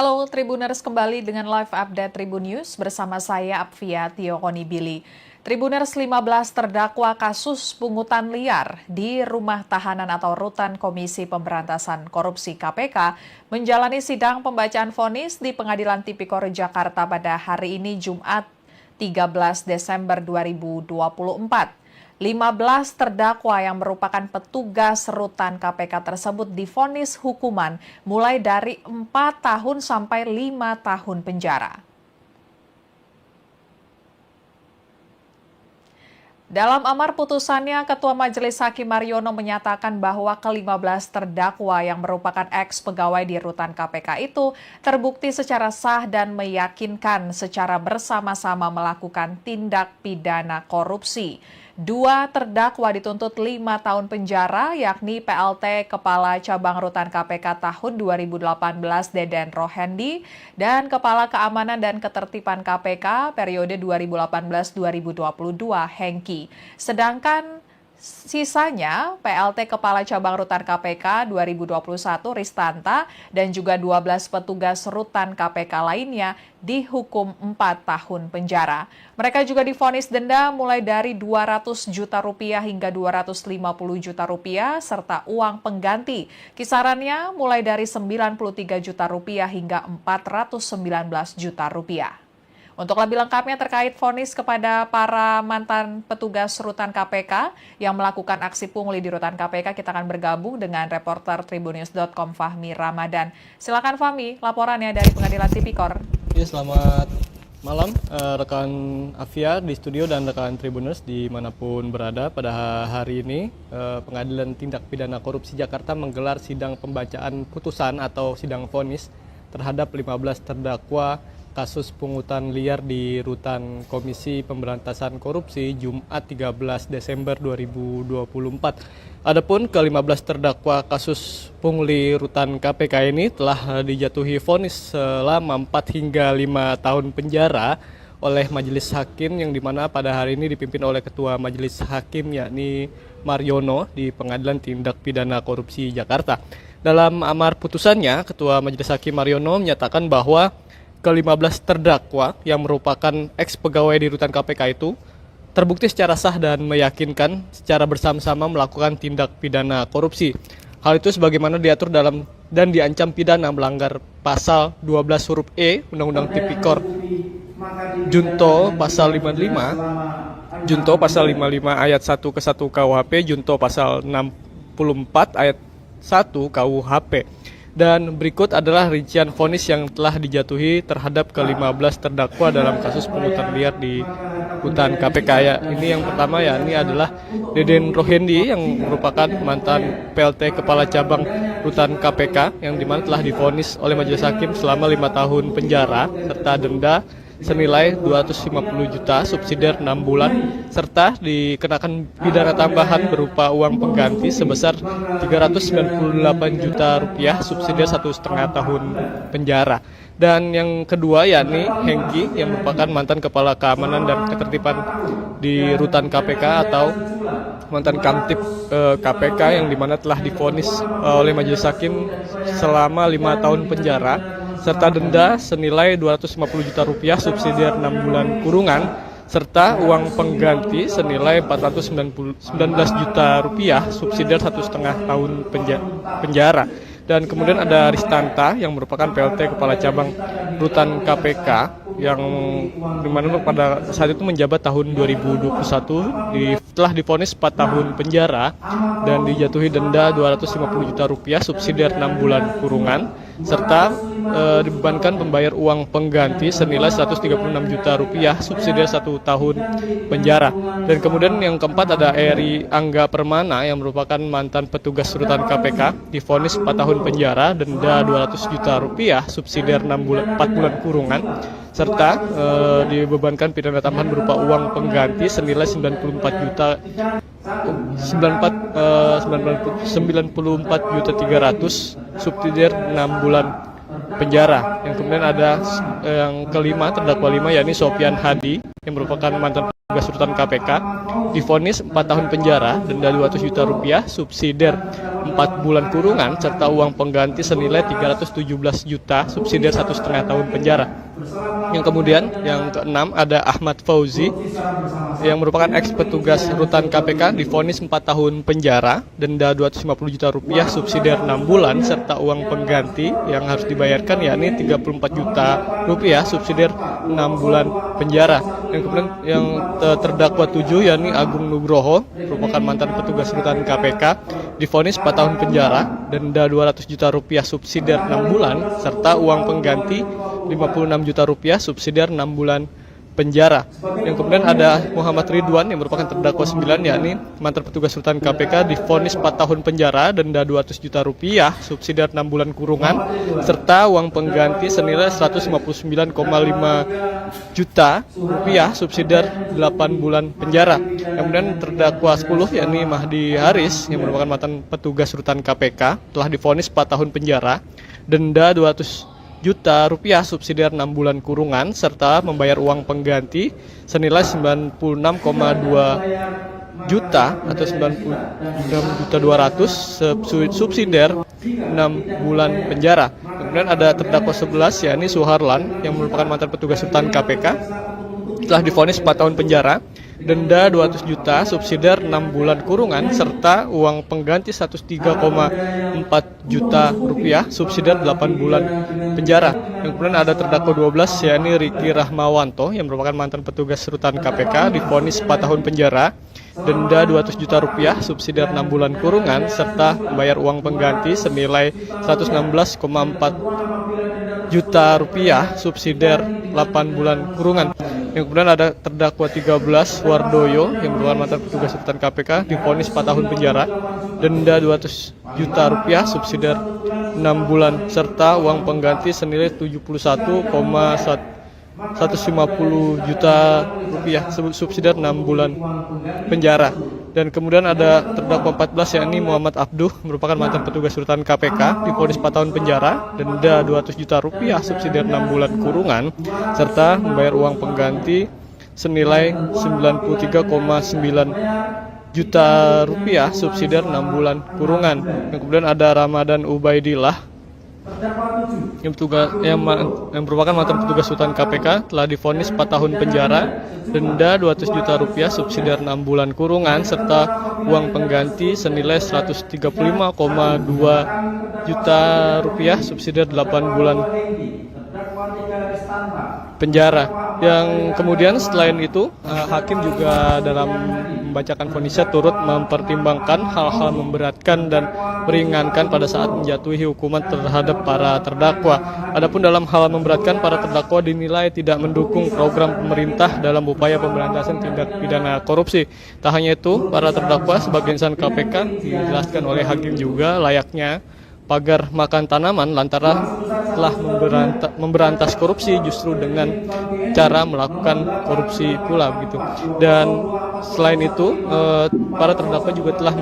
Halo Tribuners, kembali dengan live update Tribun News bersama saya Apvia Tiokonibili. Tribuners, 15 terdakwa kasus pungutan liar di rumah tahanan atau rutan Komisi Pemberantasan Korupsi KPK menjalani sidang pembacaan vonis di Pengadilan Tipikor Jakarta pada hari ini Jumat 13 Desember 2024. 15 terdakwa yang merupakan petugas rutan KPK tersebut divonis hukuman mulai dari 4 tahun sampai 5 tahun penjara. Dalam amar putusannya, Ketua Majelis Hakim Mariono menyatakan bahwa ke-15 terdakwa yang merupakan ex-pegawai di rutan KPK itu terbukti secara sah dan meyakinkan secara bersama-sama melakukan tindak pidana korupsi. 2 terdakwa dituntut 5 tahun penjara, yakni PLT Kepala Cabang Rutan KPK tahun 2018 Deden Rohendi dan Kepala Keamanan dan Ketertiban KPK periode 2018-2022 Hengki. Sedangkan sisanya PLT Kepala Cabang Rutan KPK 2021 Ristanta dan juga 12 petugas rutan KPK lainnya dihukum 4 tahun penjara. Mereka juga divonis denda mulai dari 200 juta rupiah hingga 250 juta rupiah serta uang pengganti. Kisarannya mulai dari 93 juta rupiah hingga 419 juta rupiah. Untuk lebih lengkapnya terkait vonis kepada para mantan petugas rutan KPK yang melakukan aksi pungli di rutan KPK, kita akan bergabung dengan reporter Tribunnews.com Fahmi Ramadan. Silakan Fahmi, laporannya dari Pengadilan Tipikor. Ya, selamat malam rekan Afia di studio dan rekan Tribuners dimanapun berada. Pada hari ini Pengadilan Tindak Pidana Korupsi Jakarta menggelar sidang pembacaan putusan atau sidang vonis terhadap 15 terdakwa kasus pungutan liar di rutan Komisi Pemberantasan Korupsi Jumat 13 Desember 2024. Adapun ke-15 terdakwa kasus pungli rutan KPK ini telah dijatuhi vonis selama 4 hingga 5 tahun penjara oleh Majelis Hakim yang dimana pada hari ini dipimpin oleh Ketua Majelis Hakim yakni Mariono di Pengadilan Tindak Pidana Korupsi Jakarta. Dalam amar putusannya, Ketua Majelis Hakim Mariono menyatakan bahwa ke-15 terdakwa yang merupakan ex-pegawai di rutan KPK itu terbukti secara sah dan meyakinkan secara bersama-sama melakukan tindak pidana korupsi. Hal itu sebagaimana diatur dalam dan diancam pidana melanggar pasal 12 huruf E Undang-Undang Tipikor Junto pasal 55, Junto pasal 55 ayat 1 ke 1 KUHP, Junto pasal 64 ayat 1 KUHP. Dan berikut adalah rincian vonis yang telah dijatuhi terhadap ke-15 terdakwa dalam kasus pungutan liar di rutan KPK. Ya, ini yang pertama ini adalah Deden Rohendi yang merupakan mantan PLT Kepala Cabang Rutan KPK yang dimana telah divonis oleh Majelis Hakim selama 5 tahun penjara serta denda senilai 250 juta subsidiar 6 bulan serta dikenakan pidana tambahan berupa uang pengganti sebesar 398 juta rupiah subsidiar 1,5 tahun penjara. Dan yang kedua yakni Hengki yang merupakan mantan Kepala Keamanan dan Ketertiban di rutan KPK atau mantan Kamtib KPK yang dimana telah divonis oleh Majelis Hakim selama 5 tahun penjara serta denda senilai 250 juta rupiah subsidiar 6 bulan kurungan serta uang pengganti senilai 419 juta rupiah subsidiar 1,5 tahun penjara. Dan kemudian ada Ristanta yang merupakan PLT Kepala Cabang Rutan KPK yang dimana pada saat itu menjabat tahun 2021 telah divonis 4 tahun penjara dan dijatuhi denda 250 juta rupiah subsidiar 6 bulan kurungan serta dibebankan membayar uang pengganti senilai 136 juta rupiah subsidiar 1 tahun penjara. Dan kemudian yang keempat ada Eri Angga Permana yang merupakan mantan petugas rutan KPK divonis 4 tahun penjara, denda 200 juta rupiah subsidiar 4 bulan kurungan serta dibebankan pidana tambahan berupa uang pengganti senilai 94 juta 94 juta 300 subsidiar 6 bulan penjara. Yang kemudian ada yang kelima terdakwa 5 yakni Sofian Hadi yang merupakan mantan petugas rutan KPK divonis 4 tahun penjara, denda 200 juta rupiah, subsidiar 4 bulan kurungan, serta uang pengganti senilai 317 juta, subsidiar 1,5 tahun penjara. Yang kemudian, yang keenam ada Ahmad Fauzi, yang merupakan ex petugas rutan KPK divonis 4 tahun penjara, denda 250 juta rupiah, subsidiar 6 bulan, serta uang pengganti yang harus dibayarkan yakni 34 juta rupiah, subsidiar 6 bulan penjara. Yang kemudian yang terdakwa 7 yakni Agung Nugroho, merupakan mantan petugas rutan KPK, divonis 4 tahun penjara, denda 200 juta rupiah, subsidiar 6 bulan, serta uang pengganti 56 juta rupiah, subsidiar 6 bulan penjara. Yang kemudian ada Muhammad Ridwan yang merupakan terdakwa 9, yakni mantan petugas rutan KPK, divonis 4 tahun penjara, denda 200 juta rupiah, subsidiar 6 bulan kurungan, serta uang pengganti senilai 159,5 juta rupiah, subsidiar 8 bulan penjara. Kemudian terdakwa 10, yakni Mahdi Haris yang merupakan mantan petugas rutan KPK, telah divonis 4 tahun penjara, denda 200 juta rupiah, subsidiar 6 bulan kurungan, serta membayar uang pengganti senilai 96,2 juta atau 96.200.000, subsidiar 6 bulan penjara. Kemudian ada terdakwa 11, yakni Suharlan yang merupakan mantan petugas rutan KPK, telah divonis 4 tahun penjara, denda 200 juta, subsidiar 6 bulan kurungan, serta uang pengganti 103,4 juta rupiah, subsidiar 8 bulan penjara. Yang kemudian ada terdakwa 12, yakni Riki Rahmawanto yang merupakan mantan petugas rutan KPK, divonis 4 tahun penjara, denda 200 juta rupiah, subsidiar 6 bulan kurungan, serta membayar uang pengganti senilai 116,4 juta rupiah, subsidiar 8 bulan kurungan. Yang kemudian ada terdakwa 13, Wardoyo yang merupakan mantan petugas rutan KPK, divonis 4 tahun penjara, denda 200 juta rupiah, subsidiar 6 bulan, serta uang pengganti senilai 71,150 juta rupiah, subsidiar 6 bulan penjara. Dan kemudian ada terdakwa 14, yakni Muhammad Abduh, merupakan mantan petugas rutan KPK, divonis 4 tahun penjara, denda 200 juta rupiah, subsidiar 6 bulan kurungan, serta membayar uang pengganti senilai 93,9 juta rupiah, subsidiar 6 bulan kurungan. Dan kemudian ada Ramadan Ubaidillah yang merupakan mantan petugas rutan KPK, telah divonis 4 tahun penjara, denda 200 juta rupiah, subsidiar 6 bulan kurungan, serta uang pengganti senilai 135,2 juta rupiah, subsidiar 8 bulan penjara. Yang kemudian selain itu, hakim juga dalam membacakan vonisnya turut mempertimbangkan hal-hal memberatkan dan meringankan pada saat menjatuhi hukuman terhadap para terdakwa. Adapun dalam hal memberatkan, para terdakwa dinilai tidak mendukung program pemerintah dalam upaya pemberantasan tindak pidana korupsi. Tak hanya itu, para terdakwa sebagai insan KPK dijelaskan oleh hakim juga layaknya pagar makan tanaman lantaran telah memberantas korupsi justru dengan cara melakukan korupsi pula begitu. Dan selain itu, para terdakwa juga telah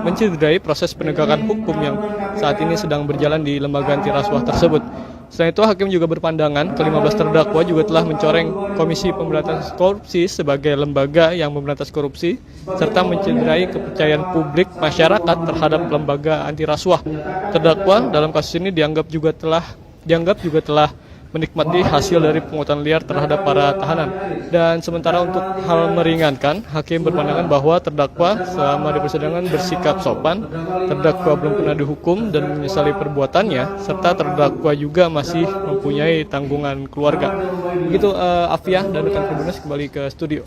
mencederai proses penegakan hukum yang saat ini sedang berjalan di lembaga anti rasuah tersebut. Selain itu, hakim juga berpandangan ke-15 terdakwa juga telah mencoreng Komisi Pemberantasan Korupsi sebagai lembaga yang memberantas korupsi, serta mencederai kepercayaan publik masyarakat terhadap lembaga anti rasuah. Terdakwa dalam kasus ini dianggap juga telah menikmati hasil dari pungutan liar terhadap para tahanan. Dan sementara untuk hal meringankan, hakim berpandangan bahwa terdakwa selama di persidangan bersikap sopan, terdakwa belum pernah dihukum dan menyesali perbuatannya, serta terdakwa juga masih mempunyai tanggungan keluarga. Begitu Afiah dan rekan Tribuners, kembali ke studio.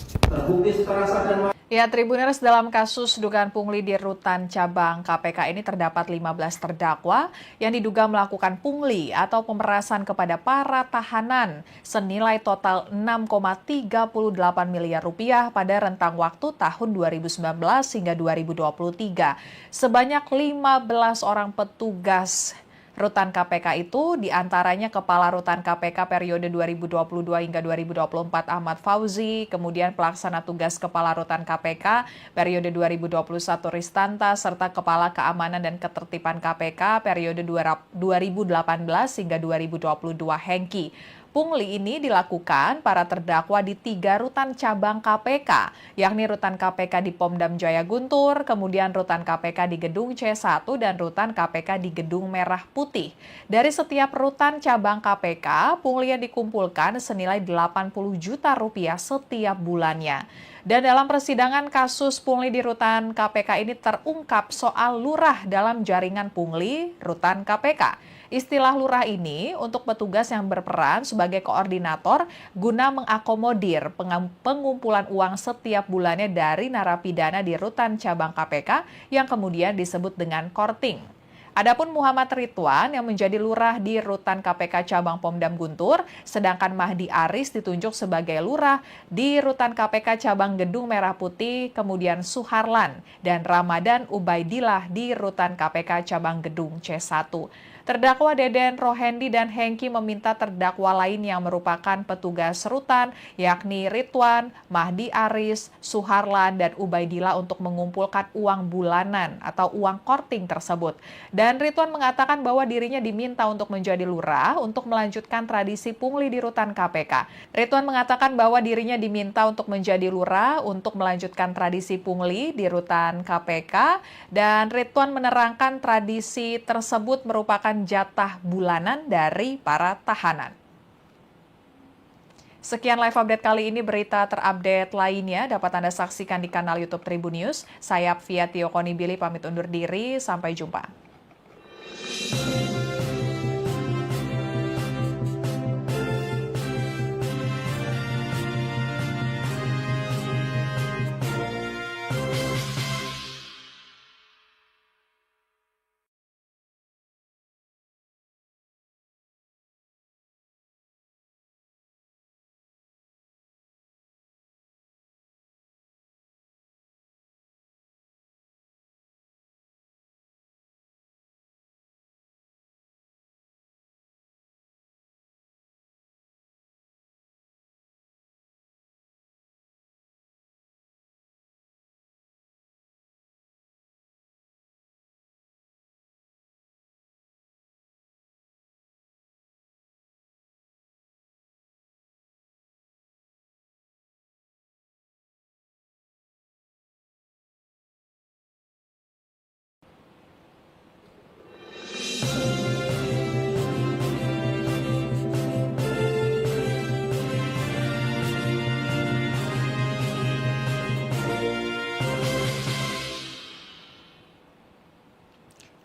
Ya, Tribuners, dalam kasus dugaan pungli di rutan cabang KPK ini terdapat 15 terdakwa yang diduga melakukan pungli atau pemerasan kepada para tahanan senilai total 6,38 miliar rupiah pada rentang waktu tahun 2019 hingga 2023. Sebanyak 15 orang petugas Rutan KPK itu diantaranya Kepala Rutan KPK periode 2022 hingga 2024 Ahmad Fauzi, kemudian Pelaksana Tugas Kepala Rutan KPK periode 2021 Ristanta, serta Kepala Keamanan dan Ketertiban KPK periode 2018 hingga 2022 Hengki. Pungli ini dilakukan para terdakwa di 3 rutan cabang KPK, yakni rutan KPK di Pomdam Jaya Guntur, kemudian rutan KPK di Gedung C1, dan rutan KPK di Gedung Merah Putih. Dari setiap rutan cabang KPK, pungli yang dikumpulkan senilai 80 juta rupiah setiap bulannya. Dan dalam persidangan kasus pungli di rutan KPK ini terungkap soal lurah dalam jaringan pungli rutan KPK. Istilah lurah ini untuk petugas yang berperan sebagai koordinator guna mengakomodir pengumpulan uang setiap bulannya dari narapidana di rutan cabang KPK yang kemudian disebut dengan korting. Adapun Muhammad Ridwan yang menjadi lurah di rutan KPK cabang Pomdam Guntur, sedangkan Mahdi Aris ditunjuk sebagai lurah di rutan KPK cabang Gedung Merah Putih, kemudian Suharlan dan Ramadan Ubaidillah di rutan KPK cabang Gedung C1. Terdakwa Deden Rohendi dan Hengki meminta terdakwa lain yang merupakan petugas rutan, yakni Ridwan, Mahdi Aris, Suharlan, dan Ubaidillah untuk mengumpulkan uang bulanan atau uang korting tersebut. Dan Ridwan mengatakan bahwa dirinya diminta untuk menjadi lurah untuk melanjutkan tradisi pungli di rutan KPK. Ridwan mengatakan bahwa dirinya diminta untuk menjadi lurah untuk melanjutkan tradisi pungli di rutan KPK, dan Ridwan menerangkan tradisi tersebut merupakan jatah bulanan dari para tahanan. Sekian live update kali ini. Berita terupdate lainnya dapat Anda saksikan di kanal YouTube Tribun News. Saya Apvia Tiokonibili pamit undur diri. Sampai jumpa.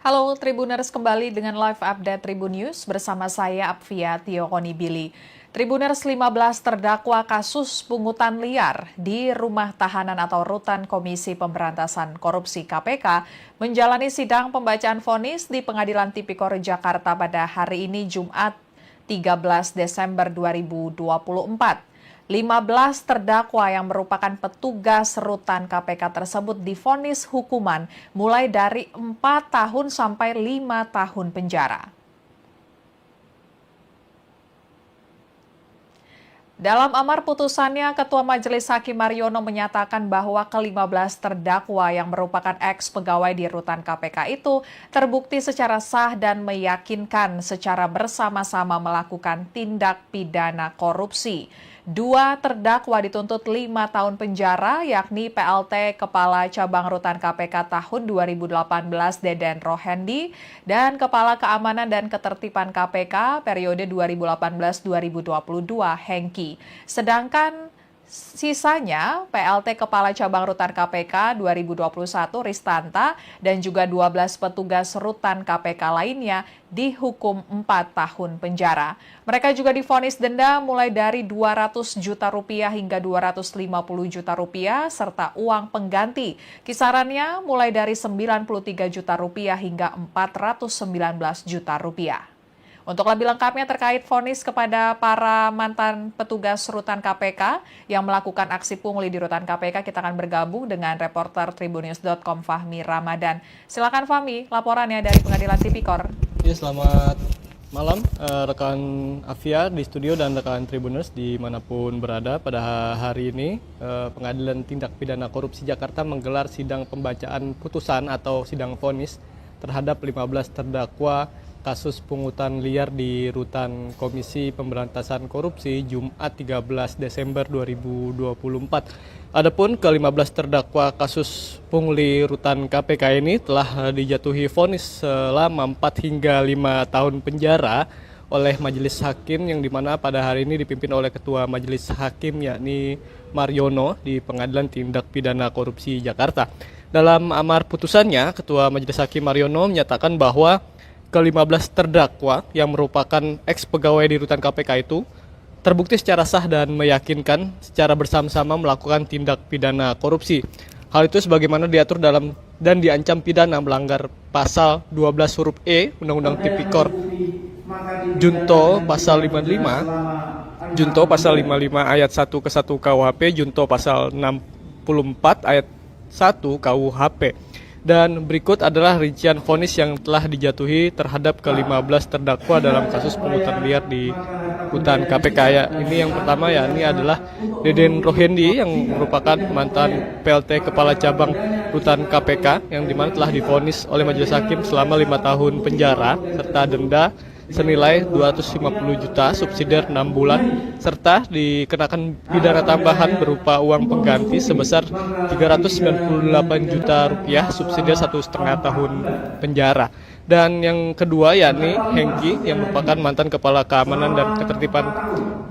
Halo Tribuners, kembali dengan live update Tribun News bersama saya Apvia Tiokonibili. Tribuners, 15 terdakwa kasus pungutan liar di rumah tahanan atau rutan Komisi Pemberantasan Korupsi KPK menjalani sidang pembacaan vonis di Pengadilan Tipikor Jakarta pada hari ini Jumat 13 Desember 2024. 15 terdakwa yang merupakan petugas rutan KPK tersebut divonis hukuman mulai dari 4 tahun sampai 5 tahun penjara. Dalam amar putusannya, Ketua Majelis Hakim Mariono menyatakan bahwa ke-15 terdakwa yang merupakan ex-pegawai di rutan KPK itu terbukti secara sah dan meyakinkan secara bersama-sama melakukan tindak pidana korupsi. 2 terdakwa dituntut 5 tahun penjara, yakni PLT Kepala Cabang Rutan KPK tahun 2018 Deden Rohendi dan Kepala Keamanan dan Ketertiban KPK periode 2018-2022 Hengki. Sedangkan sisanya PLT Kepala Cabang Rutan KPK 2021 Ristanta dan juga 12 petugas rutan KPK lainnya dihukum 4 tahun penjara. Mereka juga divonis denda mulai dari 200 juta rupiah hingga 250 juta rupiah serta uang pengganti. Kisarannya mulai dari 93 juta rupiah hingga 419 juta rupiah. Untuk lebih lengkapnya terkait vonis kepada para mantan petugas rutan KPK yang melakukan aksi pungli di rutan KPK, kita akan bergabung dengan reporter Tribunnews.com Fahmi Ramadan. Silakan Fahmi, laporannya dari Pengadilan Tipikor. Ya, selamat malam rekan Afia di studio dan rekan Tribuners dimanapun berada. Pada hari ini Pengadilan Tindak Pidana Korupsi Jakarta menggelar sidang pembacaan putusan atau sidang vonis terhadap 15 terdakwa kasus pungutan liar di Rutan Komisi Pemberantasan Korupsi Jumat 13 Desember 2024. Adapun ke-15 terdakwa kasus pungli Rutan KPK ini telah dijatuhi vonis selama 4 hingga 5 tahun penjara oleh Majelis Hakim, yang dimana pada hari ini dipimpin oleh Ketua Majelis Hakim yakni Mariono di Pengadilan Tindak Pidana Korupsi Jakarta. Dalam amar putusannya, Ketua Majelis Hakim Mariono menyatakan bahwa ke-15 terdakwa yang merupakan ex-pegawai di Rutan KPK itu terbukti secara sah dan meyakinkan secara bersama-sama melakukan tindak pidana korupsi. Hal itu sebagaimana diatur dalam dan diancam pidana melanggar pasal 12 huruf E Undang-Undang Tipikor Junto pasal 55, Junto pasal 55 ayat 1 ke 1 KUHP, Junto pasal 64 ayat 1 KUHP. Dan berikut adalah rincian vonis yang telah dijatuhi terhadap ke-15 terdakwa dalam kasus pungutan liar di Rutan KPK. Ya, ini yang pertama ini adalah Deden Rohendi yang merupakan mantan PLT Kepala Cabang Rutan KPK yang dimana telah divonis oleh Majelis Hakim selama 5 tahun penjara serta denda senilai 250 juta subsidiar 6 bulan serta dikenakan pidana tambahan berupa uang pengganti sebesar 398 juta rupiah subsidiar 1,5 tahun penjara. Dan yang kedua yakni Hengki yang merupakan mantan Kepala Keamanan dan Ketertiban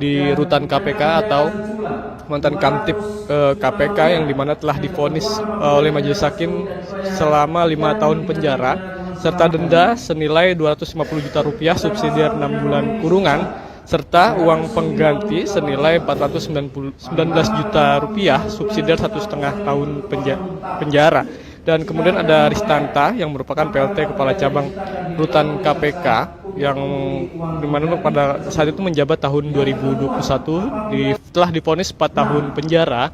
di Rutan KPK atau mantan Kamtib KPK yang dimana telah divonis oleh Majelis Hakim selama 5 tahun penjara serta denda senilai 250 juta rupiah subsidiar 6 bulan kurungan serta uang pengganti senilai 419 juta rupiah subsidiar 1,5 tahun penjara. Dan kemudian ada Ristanta yang merupakan PLT Kepala Cabang Rutan KPK yang dimana pada saat itu menjabat tahun 2021 telah divonis 4 tahun penjara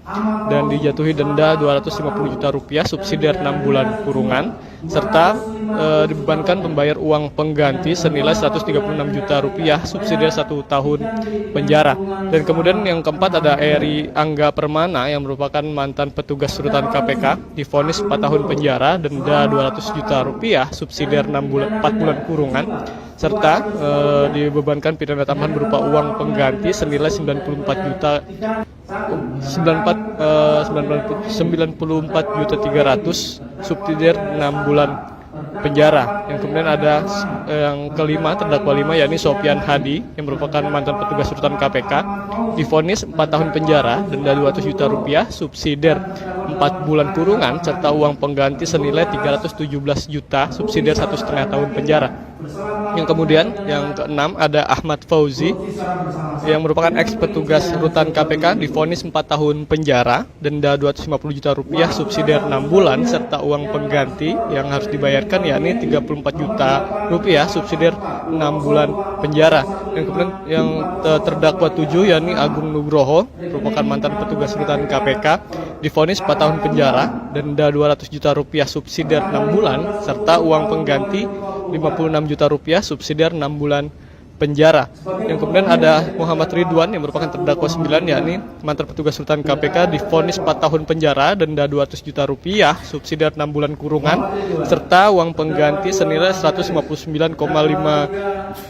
dan dijatuhi denda 250 juta rupiah subsidiar 6 bulan kurungan serta dibebankan membayar uang pengganti senilai 136 juta rupiah subsidiar 1 tahun penjara. Dan kemudian yang keempat ada Eri Angga Permana yang merupakan mantan petugas Rutan KPK divonis 4 tahun penjara, denda 200 juta rupiah subsidiar 4 bulan kurungan serta dibebankan pidana tambahan berupa uang pengganti senilai 94 juta 94 juta 300 subsidiar 6 bulan penjara. Yang kemudian ada yang kelima, terdakwa 5 yakni Sofian Hadi yang merupakan mantan petugas Rutan KPK divonis 4 tahun penjara, denda 200 juta rupiah subsidiar 4 bulan kurungan serta uang pengganti senilai 317 juta subsidiar 1,5 tahun penjara. Yang kemudian yang keenam ada Ahmad Fauzi yang merupakan ex petugas Rutan KPK divonis 4 tahun penjara, denda 250 juta rupiah subsidiar 6 bulan serta uang pengganti yang harus dibayarkan yakni 34 juta rupiah subsidiar 6 bulan penjara. Dan kemudian yang terdakwa 7 yakni Agung Nugroho merupakan mantan petugas Rutan KPK divonis 4 tahun penjara, denda 200 juta rupiah subsidiar 6 bulan serta uang pengganti 56 juta rupiah subsidiar 6 bulan penjara. Yang kemudian ada Muhammad Ridwan yang merupakan terdakwa 9 yakni mantan petugas Rutan KPK divonis 4 tahun penjara, denda 200 juta rupiah subsidiar 6 bulan kurungan serta uang pengganti senilai 159,5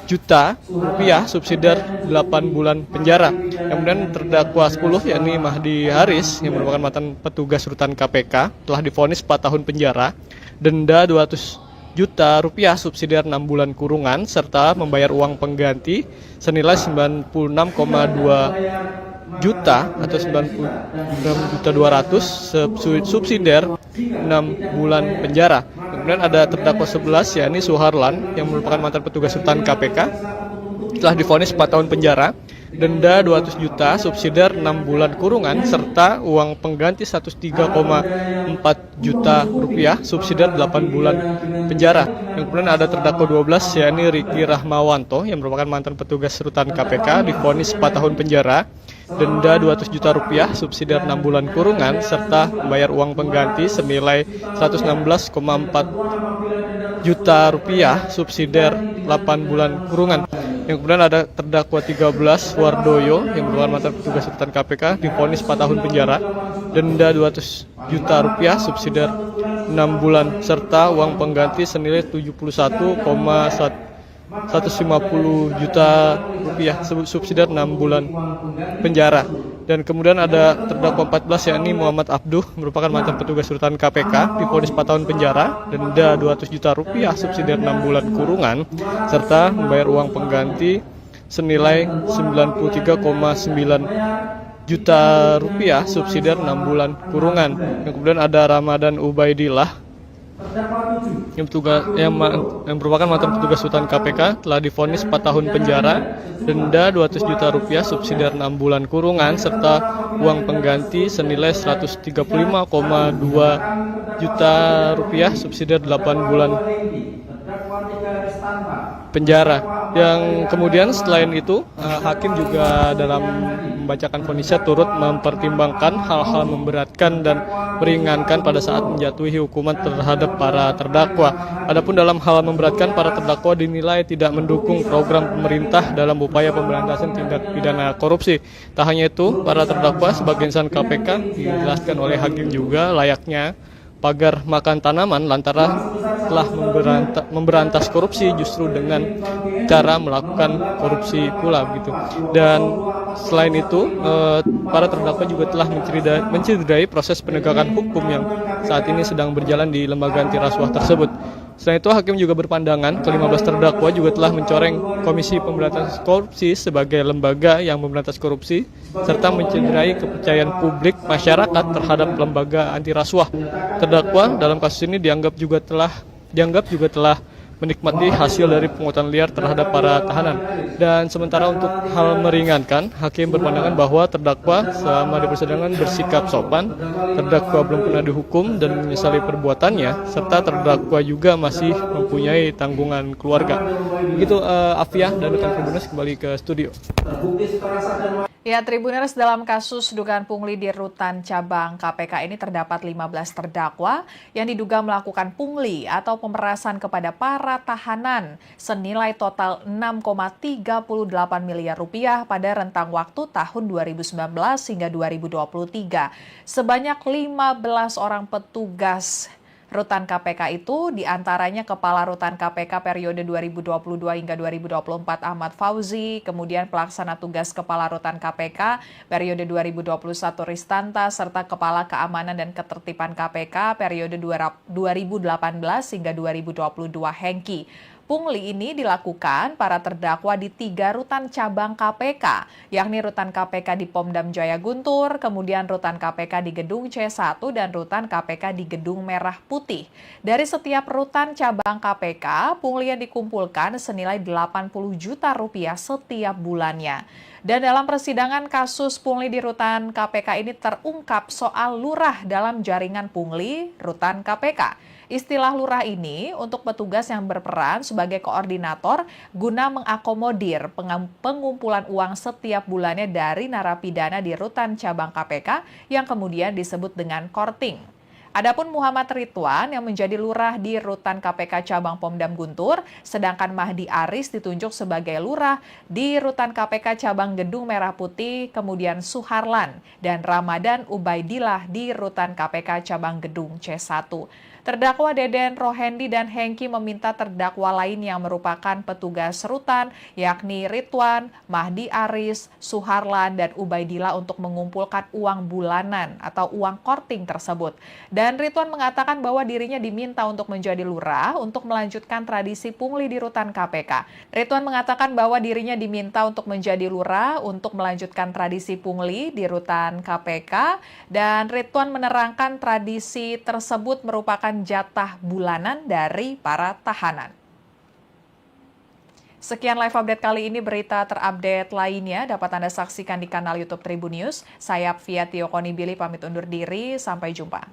juta rupiah subsidiar 8 bulan penjara. Yang kemudian terdakwa 10 yakni Mahdi Haris yang merupakan mantan petugas Rutan KPK telah divonis 4 tahun penjara, denda 200 juta rupiah subsidiar 6 bulan kurungan serta membayar uang pengganti senilai 96,2 juta atau 96 juta 200 subsidiar 6 bulan penjara. Kemudian ada terdakwa 11 yakni Suharlan yang merupakan mantan petugas Rutan KPK telah divonis 4 tahun penjara, denda 200 juta subsidiar 6 bulan kurungan serta uang pengganti 103,4 juta rupiah subsidiar 8 bulan penjara. Yang kemudian ada terdakwa 12 yakni Riki Rahmawanto yang merupakan mantan petugas Rutan KPK divonis 4 tahun penjara, denda 200 juta rupiah subsidiar 6 bulan kurungan serta membayar uang pengganti senilai 116,4 juta rupiah subsidiar 8 bulan kurungan. Yang kemudian ada terdakwa 13 Wardoyo yang merupakan mantan petugas Rutan KPK divonis 4 tahun penjara, denda 200 juta rupiah subsidiar 6 bulan serta uang pengganti senilai 71,1 150 juta rupiah subsidi 6 bulan penjara. Dan kemudian ada terdakwa 14 yakni Muhammad Abduh, merupakan mantan petugas rutan KPK, divonis 4 tahun penjara, denda 200 juta rupiah subsidi 6 bulan kurungan, serta membayar uang pengganti senilai 93,9 juta rupiah subsidi 6 bulan kurungan. Dan kemudian ada Ramadan Ubaidillah yang merupakan mantan petugas rutan KPK, telah divonis 4 tahun penjara, denda 200 juta rupiah subsidi 6 bulan kurungan, serta uang pengganti senilai 135,2 juta rupiah subsidi 8 bulan penjara. Yang kemudian selain itu, hakim juga dalam membacakan vonisnya turut mempertimbangkan hal-hal memberatkan dan meringankan pada saat menjatuhi hukuman terhadap para terdakwa. Adapun dalam hal memberatkan, para terdakwa dinilai tidak mendukung program pemerintah dalam upaya pemberantasan tindak pidana korupsi. Tak hanya itu, para terdakwa sebagai insan KPK dijelaskan oleh hakim juga layaknya pagar makan tanaman lantaran telah memberantas korupsi justru dengan cara melakukan korupsi pula begitu. Dan selain itu, para terdakwa juga telah mencederai proses penegakan hukum yang saat ini sedang berjalan di lembaga anti rasuah tersebut. Selain itu, hakim juga berpandangan ke-15 terdakwa juga telah mencoreng Komisi Pemberantasan Korupsi sebagai lembaga yang memberantas korupsi, serta mencederai kepercayaan publik masyarakat terhadap lembaga anti rasuah. Terdakwa dalam kasus ini dianggap juga telah menikmati hasil dari pungutan liar terhadap para tahanan. Dan sementara untuk hal meringankan, hakim berpandangan bahwa terdakwa selama di persidangan bersikap sopan, terdakwa belum pernah dihukum dan menyesali perbuatannya, serta terdakwa juga masih mempunyai tanggungan keluarga. Begitu Afiah dan rekan Tribuners, kembali ke studio. Ya, Tribuners, dalam kasus dugaan pungli di rutan cabang KPK ini terdapat 15 terdakwa yang diduga melakukan pungli atau pemerasan kepada para tahanan senilai total 6,38 miliar rupiah pada rentang waktu tahun 2019 hingga 2023. Sebanyak 15 orang petugas Rutan KPK itu diantaranya Kepala Rutan KPK periode 2022 hingga 2024 Ahmad Fauzi, kemudian Pelaksana Tugas Kepala Rutan KPK periode 2021 Ristanta, serta Kepala Keamanan dan Ketertiban KPK periode 2018 hingga 2022 Hengki. Pungli ini dilakukan para terdakwa di 3 rutan cabang KPK, yakni Rutan KPK di Pomdam Jaya Guntur, kemudian Rutan KPK di Gedung C1, dan Rutan KPK di Gedung Merah Putih. Dari setiap rutan cabang KPK, pungli yang dikumpulkan senilai 80 juta rupiah setiap bulannya. Dan dalam persidangan kasus pungli di Rutan KPK ini terungkap soal lurah dalam jaringan pungli Rutan KPK. Istilah lurah ini untuk petugas yang berperan sebagai koordinator guna mengakomodir pengumpulan uang setiap bulannya dari narapidana di rutan cabang KPK yang kemudian disebut dengan korting. Adapun Muhammad Ridwan yang menjadi lurah di rutan KPK cabang Pomdam Guntur, sedangkan Mahdi Aris ditunjuk sebagai lurah di rutan KPK cabang Gedung Merah Putih, kemudian Suharlan dan Ramadan Ubaidillah di rutan KPK cabang Gedung C1. Terdakwa Deden Rohendi dan Hengki meminta terdakwa lain yang merupakan petugas rutan, yakni Ridwan, Mahdi Aris, Suharlan, dan Ubaidillah untuk mengumpulkan uang bulanan atau uang korting tersebut. Dan Ridwan mengatakan bahwa dirinya diminta untuk menjadi lurah untuk melanjutkan tradisi pungli di rutan KPK. Ridwan mengatakan bahwa dirinya diminta untuk menjadi lurah untuk melanjutkan tradisi pungli di rutan KPK, dan Ridwan menerangkan tradisi tersebut merupakan jatah bulanan dari para tahanan. Sekian live update kali ini. Berita terupdate lainnya dapat Anda saksikan di kanal YouTube Tribun News. Saya Fia Tiokoni Billy pamit undur diri. Sampai jumpa.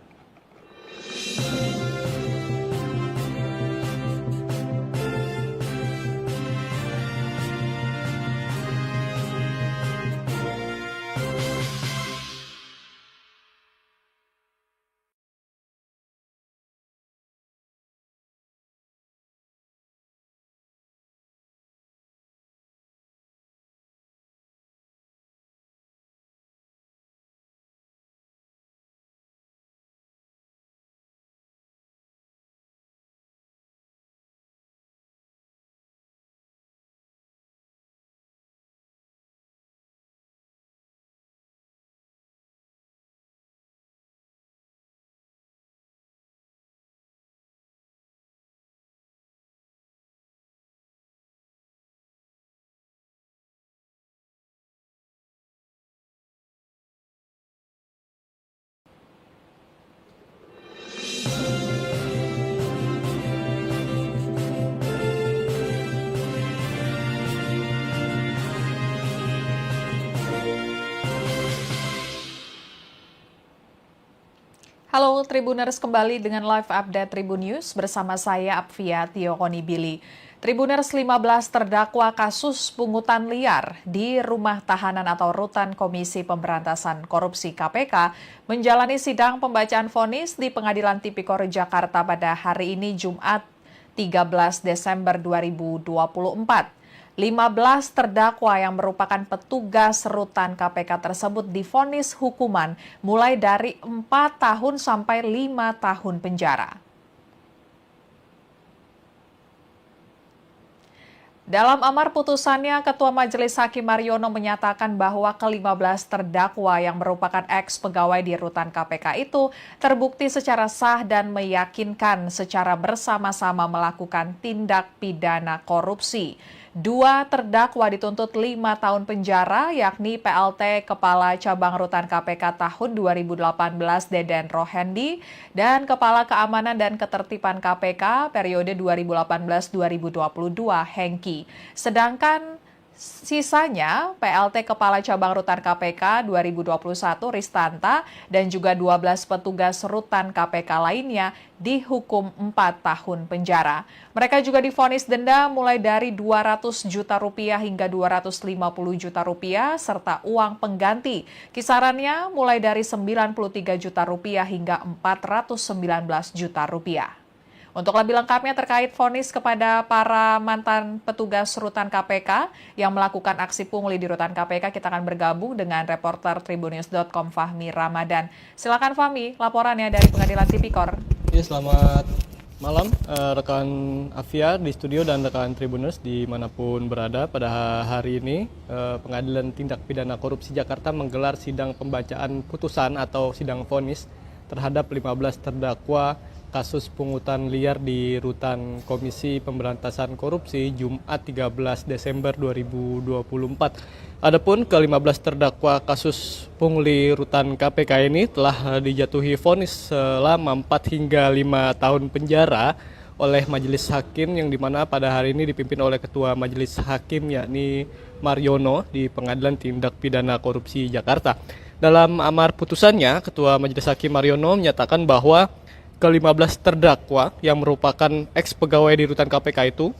Halo Tribuners, kembali dengan live update Tribun News bersama saya Apvia Tiokonibili. Tribuners, 15 terdakwa kasus pungutan liar di rumah tahanan atau rutan Komisi Pemberantasan Korupsi KPK menjalani sidang pembacaan vonis di Pengadilan Tipikor Jakarta pada hari ini Jumat 13 Desember 2024. 15 terdakwa yang merupakan petugas rutan KPK tersebut divonis hukuman mulai dari 4 tahun sampai 5 tahun penjara. Dalam amar putusannya, Ketua Majelis Hakim Mariono menyatakan bahwa ke-15 terdakwa yang merupakan ex-pegawai di rutan KPK itu terbukti secara sah dan meyakinkan secara bersama-sama melakukan tindak pidana korupsi. 2 terdakwa dituntut 5 tahun penjara, yakni PLT Kepala Cabang Rutan KPK tahun 2018 Deden Rohendi dan Kepala Keamanan dan Ketertiban KPK periode 2018-2022 Hengki. Sedangkan sisanya PLT Kepala Cabang Rutan KPK 2021 Ristanta dan juga 12 petugas rutan KPK lainnya dihukum 4 tahun penjara. Mereka juga divonis denda mulai dari 200 juta rupiah hingga 250 juta rupiah serta uang pengganti. Kisarannya mulai dari 93 juta rupiah hingga 419 juta rupiah. Untuk lebih lengkapnya terkait vonis kepada para mantan petugas rutan KPK yang melakukan aksi pungli di rutan KPK, kita akan bergabung dengan reporter Tribunnews.com Fahmi Ramadan. Silakan Fahmi, laporannya dari Pengadilan Tipikor. Ya, selamat malam rekan Afia di studio dan rekan Tribuners dimanapun berada. Pada hari ini Pengadilan Tindak Pidana Korupsi Jakarta menggelar sidang pembacaan putusan atau sidang vonis terhadap 15 terdakwa kasus pungutan liar di rutan Komisi Pemberantasan Korupsi Jumat 13 Desember 2024. Adapun ke-15 terdakwa kasus pungli rutan KPK ini telah dijatuhi vonis selama 4 hingga 5 tahun penjara oleh Majelis Hakim yang dimana pada hari ini dipimpin oleh Ketua Majelis Hakim yakni Mariono di Pengadilan Tindak Pidana Korupsi Jakarta. Dalam amar putusannya, Ketua Majelis Hakim Mariono menyatakan bahwa ke-15 terdakwa yang merupakan ex-pegawai di rutan KPK itu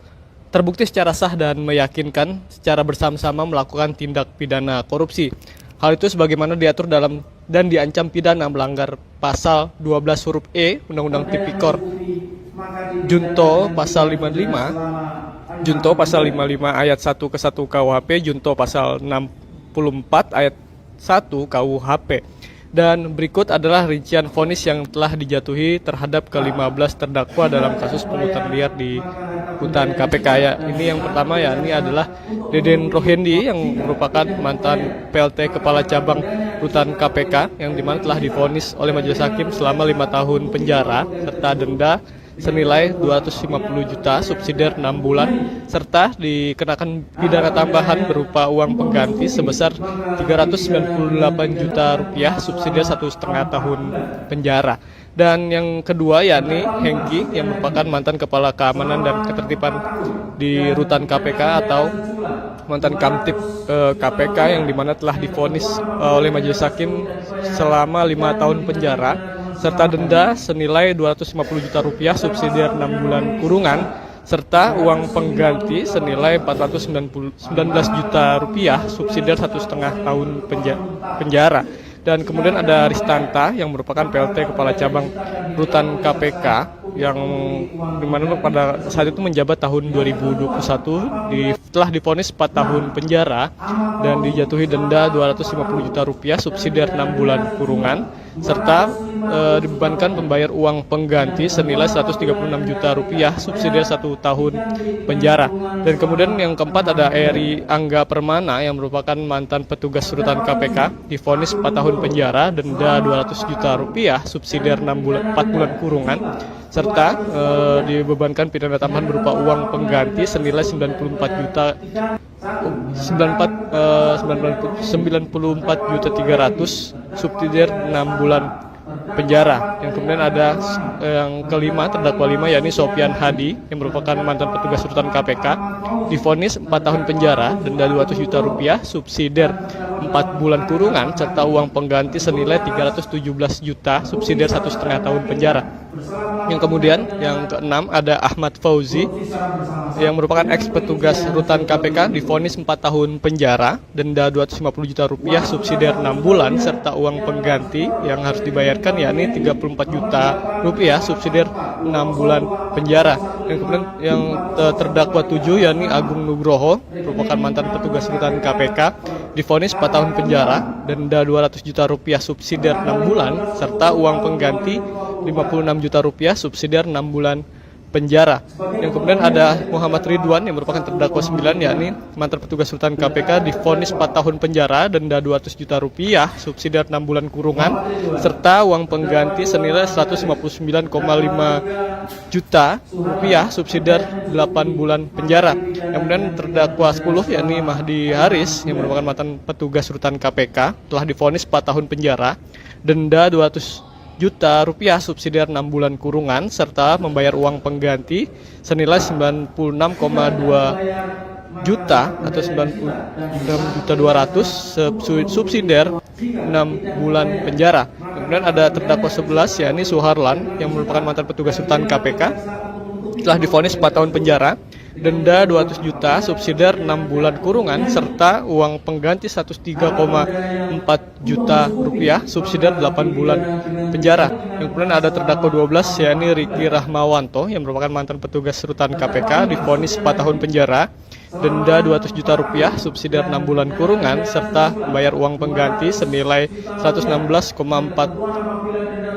terbukti secara sah dan meyakinkan secara bersama-sama melakukan tindak pidana korupsi. Hal itu sebagaimana diatur dalam dan diancam pidana melanggar pasal 12 huruf E Undang-Undang Tipikor Junto pasal 55, Junto pasal 55 ayat 1 ke 1 KUHP, Junto pasal 64 ayat 1 KUHP. Dan berikut adalah rincian vonis yang telah dijatuhi terhadap ke-15 terdakwa dalam kasus pungutan liar di rutan KPK. Ya, ini yang pertama ya, ini adalah Deden Rohendi yang merupakan mantan PLT Kepala Cabang Rutan KPK yang dimana telah divonis oleh Majelis Hakim selama 5 tahun penjara serta denda senilai 250 juta subsidiar 6 bulan serta dikenakan pidana tambahan berupa uang pengganti sebesar 398 juta rupiah subsidiar 1,5 tahun penjara. Dan yang kedua yakni Hengki yang merupakan mantan Kepala Keamanan dan Ketertiban di Rutan KPK atau mantan Kamtib KPK yang dimana telah divonis oleh Majelis Hakim selama 5 tahun penjara serta denda senilai 250 juta rupiah subsidiar 6 bulan kurungan serta uang pengganti senilai 419 juta rupiah subsidiar 1,5 tahun penjara. Dan kemudian ada Ristanta yang merupakan PLT Kepala Cabang Rutan KPK yang dimana pada saat itu menjabat tahun 2021 telah divonis 4 tahun penjara dan dijatuhi denda 250 juta rupiah subsidiar 6 bulan kurungan serta dibebankan membayar uang pengganti senilai 136 juta rupiah subsidiar 1 tahun penjara. Dan kemudian yang keempat ada Eri Angga Permana yang merupakan mantan petugas rutan KPK divonis 4 tahun penjara, denda 200 juta rupiah subsidiar 4 bulan kurungan serta dibebankan pidana tambahan berupa uang pengganti senilai 94 juta 94 juta 300 subsidiar 6 bulan penjara. Yang kemudian ada yang kelima, terdakwa 5 yakni Sofian Hadi yang merupakan mantan petugas rutan KPK divonis 4 tahun penjara, denda 200 juta rupiah subsidiar 4 bulan kurungan serta uang pengganti senilai 317 juta subsidiar 1,5 tahun penjara. Yang kemudian yang keenam ada Ahmad Fauzi yang merupakan eks petugas rutan KPK divonis 4 tahun penjara, denda 250 juta rupiah subsidiar 6 bulan serta uang pengganti yang harus dibayarkan yakni 34 juta rupiah subsidiar 6 bulan penjara. Dan kemudian yang terdakwa 7 yakni Agung Nugroho merupakan mantan petugas rutan KPK divonis 4 tahun penjara, denda 200 juta rupiah subsidiar 6 bulan serta uang pengganti 56 juta rupiah subsidiar 6 bulan penjara. Yang kemudian ada Muhammad Ridwan yang merupakan terdakwa 9 yakni mantan petugas rutan KPK divonis 4 tahun penjara, denda 200 juta rupiah subsidiar 6 bulan kurungan serta uang pengganti senilai 159,5 juta rupiah subsidiar 8 bulan penjara. Yang kemudian terdakwa 10 yakni Mahdi Haris yang merupakan mantan petugas rutan KPK telah divonis 4 tahun penjara, denda 200 juta rupiah subsidiar 6 bulan kurungan serta membayar uang pengganti senilai 96,2 juta atau 96.200.000 subsidiar 6 bulan penjara. Kemudian ada terdakwa 11 yakni Suharlan yang merupakan mantan petugas rutan KPK telah divonis 4 tahun penjara, denda 200 juta subsidiar 6 bulan kurungan serta uang pengganti 103,4 juta rupiah subsidiar 8 bulan penjara. Yang kemudian ada terdakwa 12 yakni Riki Rahmawanto yang merupakan mantan petugas rutan KPK divonis 4 tahun penjara, denda 200 juta rupiah subsidiar 6 bulan kurungan serta membayar uang pengganti senilai 116,4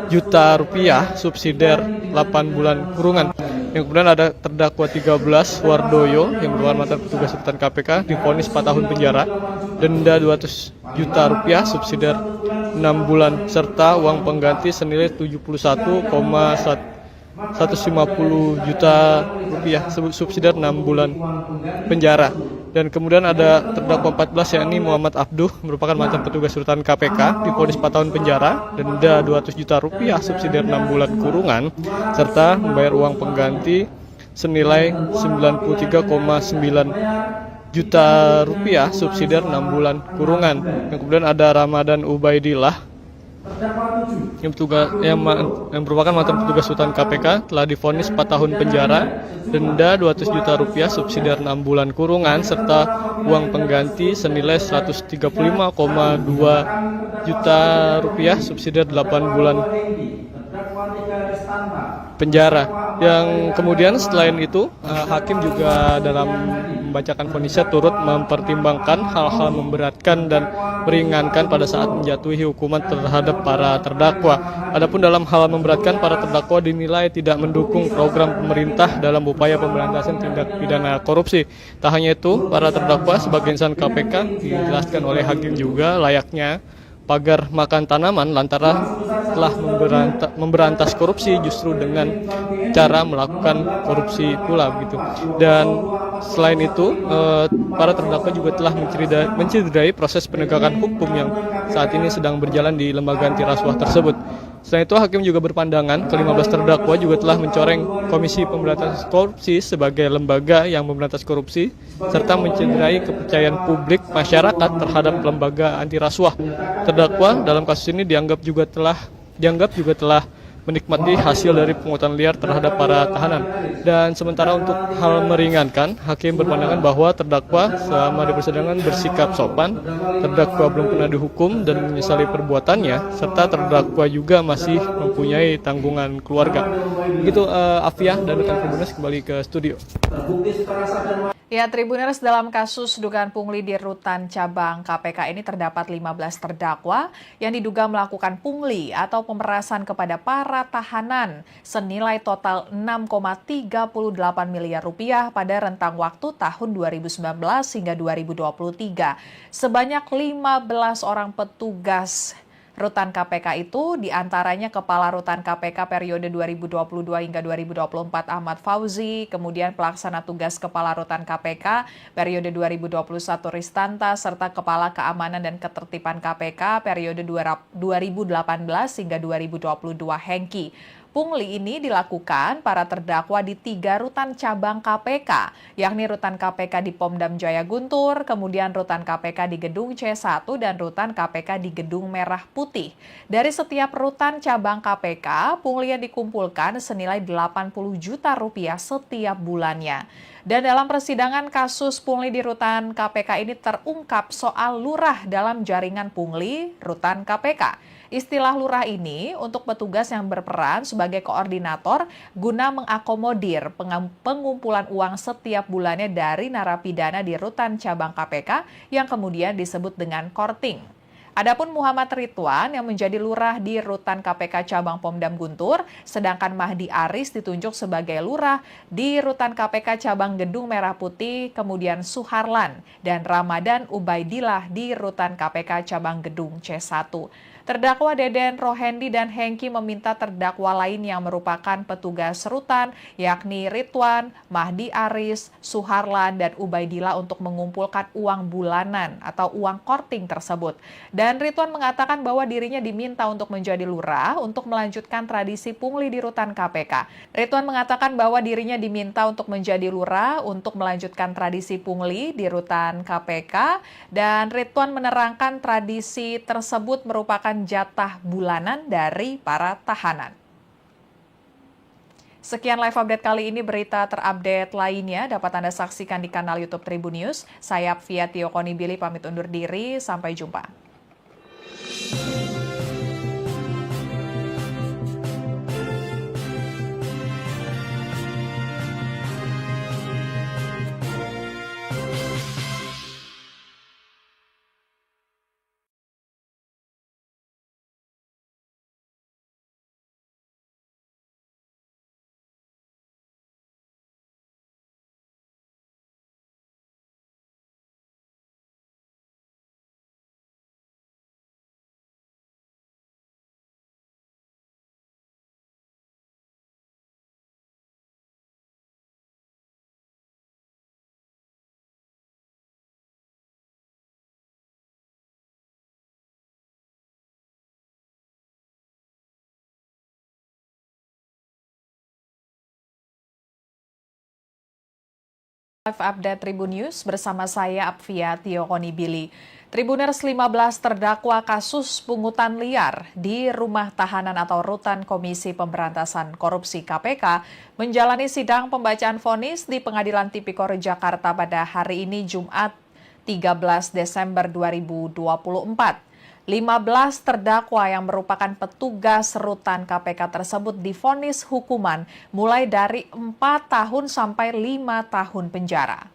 juta rupiah subsidiar 8 bulan kurungan. Yang kemudian ada terdakwa 13 Wardoyo yang merupakan mantan petugas rutan KPK divonis 4 tahun penjara, denda 200 juta rupiah subsidiar 6 bulan serta uang pengganti senilai 71,150 juta rupiah subsidiar 6 bulan penjara. Dan kemudian ada terdakwa 14 yakni Muhammad Abduh merupakan mantan petugas rutan KPK divonis 4 tahun penjara, denda 200 juta rupiah subsidiar 6 bulan kurungan serta membayar uang pengganti senilai 93,9 juta rupiah subsidiar 6 bulan kurungan. Yang kemudian ada Ramadan Ubaidillah yang merupakan mantan petugas rutan KPK telah divonis 4 tahun penjara, denda 200 juta rupiah subsidiar 6 bulan kurungan serta uang pengganti senilai 135,2 juta rupiah subsidiar 8 bulan penjara. Yang kemudian selain itu hakim juga dalam membacakan vonisnya turut mempertimbangkan hal-hal memberatkan dan meringankan pada saat menjatuhi hukuman terhadap para terdakwa. Adapun dalam hal memberatkan, para terdakwa dinilai tidak mendukung program pemerintah dalam upaya pemberantasan tindak pidana korupsi. Tak hanya itu, para terdakwa sebagai insan KPK dijelaskan oleh hakim juga layaknya pagar makan tanaman lantaran telah memberantas korupsi justru dengan cara melakukan korupsi pula begitu. Dan selain itu para terdakwa juga telah mencederai proses penegakan hukum yang saat ini sedang berjalan di lembaga anti rasuah tersebut. Selain itu, hakim juga berpandangan ke-15 terdakwa juga telah mencoreng Komisi Pemberantasan Korupsi sebagai lembaga yang memberantas korupsi serta mencederai kepercayaan publik masyarakat terhadap lembaga anti rasuah. Terdakwa dalam kasus ini dianggap juga telah menikmati hasil dari pungutan liar terhadap para tahanan. Dan sementara untuk hal meringankan, hakim berpandangan bahwa terdakwa selama di persidangan bersikap sopan, terdakwa belum pernah dihukum dan menyesali perbuatannya, serta terdakwa juga masih mempunyai tanggungan keluarga. Begitu Afiah dan rekan Tribuners kembali ke studio. Ya, Tribuners, dalam kasus dugaan pungli di rutan cabang KPK ini terdapat 15 terdakwa yang diduga melakukan pungli atau pemerasan kepada para tahanan senilai total 6,38 miliar rupiah pada rentang waktu tahun 2019 hingga 2023. Sebanyak 15 orang petugas Rutan KPK itu diantaranya Kepala Rutan KPK periode 2022 hingga 2024 Ahmad Fauzi, kemudian Pelaksana Tugas Kepala Rutan KPK periode 2021 Ristanta, serta Kepala Keamanan dan Ketertiban KPK periode 2018 hingga 2022 Hengki. Pungli ini dilakukan para terdakwa di 3 rutan cabang KPK, yakni rutan KPK di Pomdam Jaya Guntur, kemudian rutan KPK di Gedung C1, dan rutan KPK di Gedung Merah Putih. Dari setiap rutan cabang KPK, pungli yang dikumpulkan senilai 80 juta rupiah setiap bulannya. Dan dalam persidangan kasus pungli di rutan KPK ini terungkap soal lurah dalam jaringan pungli rutan KPK. Istilah lurah ini untuk petugas yang berperan sebagai koordinator guna mengakomodir pengumpulan uang setiap bulannya dari narapidana di rutan cabang KPK yang kemudian disebut dengan korting. Adapun Muhammad Ridwan yang menjadi lurah di rutan KPK cabang Pomdam Guntur, sedangkan Mahdi Aris ditunjuk sebagai lurah di rutan KPK cabang Gedung Merah Putih, kemudian Suharlan dan Ramadan Ubaidillah di rutan KPK cabang Gedung C1. Terdakwa Deden Rohendi dan Hengki meminta terdakwa lain yang merupakan petugas rutan, yakni Ridwan, Mahdi Aris, Suharlan, dan Ubaidillah untuk mengumpulkan uang bulanan atau uang korting tersebut. Dan Ridwan mengatakan bahwa dirinya diminta untuk menjadi lurah untuk melanjutkan tradisi pungli di rutan KPK. Ridwan mengatakan bahwa dirinya diminta untuk menjadi lurah untuk melanjutkan tradisi pungli di rutan KPK, dan Ridwan menerangkan tradisi tersebut merupakan jatah bulanan dari para tahanan. Sekian live update kali ini. Berita terupdate lainnya dapat Anda saksikan di kanal YouTube Tribun News. Saya Apvia Tiokonibili pamit undur diri. Sampai jumpa. Live update Tribun News bersama saya Apvia Tiokonibili. Tribuners 15 terdakwa kasus pungutan liar di rumah tahanan atau rutan Komisi Pemberantasan Korupsi KPK menjalani sidang pembacaan vonis di Pengadilan Tipikor Jakarta pada hari ini Jumat 13 Desember 2024. 15 terdakwa yang merupakan petugas rutan KPK tersebut divonis hukuman mulai dari 4 tahun sampai 5 tahun penjara.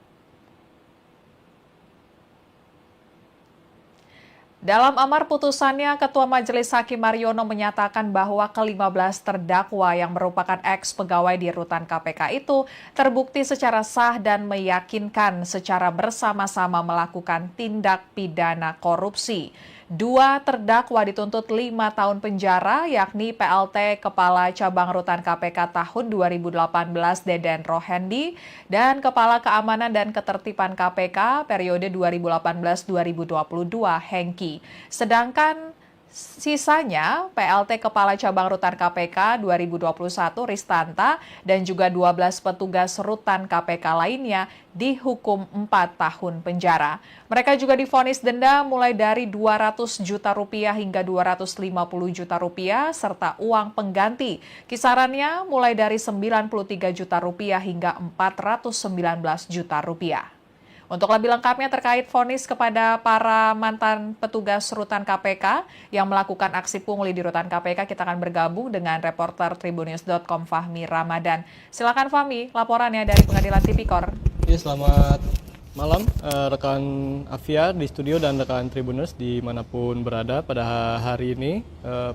Dalam amar putusannya, Ketua Majelis Hakim Mariono menyatakan bahwa ke-15 terdakwa yang merupakan ex-pegawai di rutan KPK itu terbukti secara sah dan meyakinkan secara bersama-sama melakukan tindak pidana korupsi. 2 terdakwa dituntut 5 tahun penjara, yakni PLT Kepala Cabang Rutan KPK tahun 2018 Deden Rohendi dan Kepala Keamanan dan Ketertiban KPK periode 2018-2022 Hengki. Sedangkan sisanya PLT Kepala Cabang Rutan KPK 2021 Ristanta dan juga 12 petugas rutan KPK lainnya dihukum 4 tahun penjara. Mereka juga divonis denda mulai dari 200 juta rupiah hingga 250 juta rupiah serta uang pengganti. Kisarannya mulai dari 93 juta rupiah hingga 419 juta rupiah. Untuk lebih lengkapnya terkait vonis kepada para mantan petugas rutan KPK yang melakukan aksi pungli di rutan KPK, kita akan bergabung dengan reporter Tribunnews.com Fahmi Ramadan. Silakan Fahmi, laporannya dari Pengadilan Tipikor. Ya, selamat malam rekan Apvia di studio dan rekan Tribunnews dimanapun berada. Pada hari ini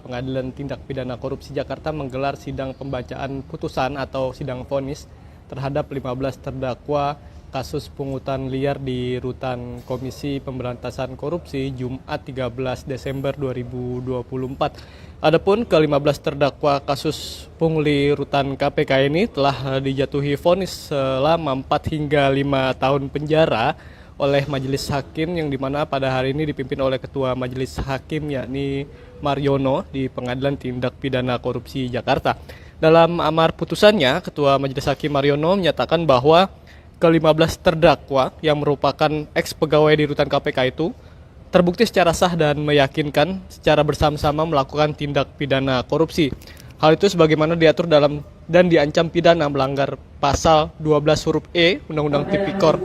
Pengadilan Tindak Pidana Korupsi Jakarta menggelar sidang pembacaan putusan atau sidang vonis terhadap 15 terdakwa kasus pungutan liar di rutan Komisi Pemberantasan Korupsi Jumat 13 Desember 2024. Adapun ke-15 terdakwa kasus pungli rutan KPK ini telah dijatuhi vonis selama 4 hingga 5 tahun penjara oleh Majelis Hakim yang dimana pada hari ini dipimpin oleh Ketua Majelis Hakim yakni Mariono di Pengadilan Tindak Pidana Korupsi Jakarta. Dalam amar putusannya, Ketua Majelis Hakim Mariono menyatakan bahwa ke-15 terdakwa yang merupakan ex-pegawai di Rutan KPK itu terbukti secara sah dan meyakinkan secara bersama-sama melakukan tindak pidana korupsi. Hal itu sebagaimana diatur dalam dan diancam pidana melanggar pasal 12 huruf E Undang-Undang Tipikor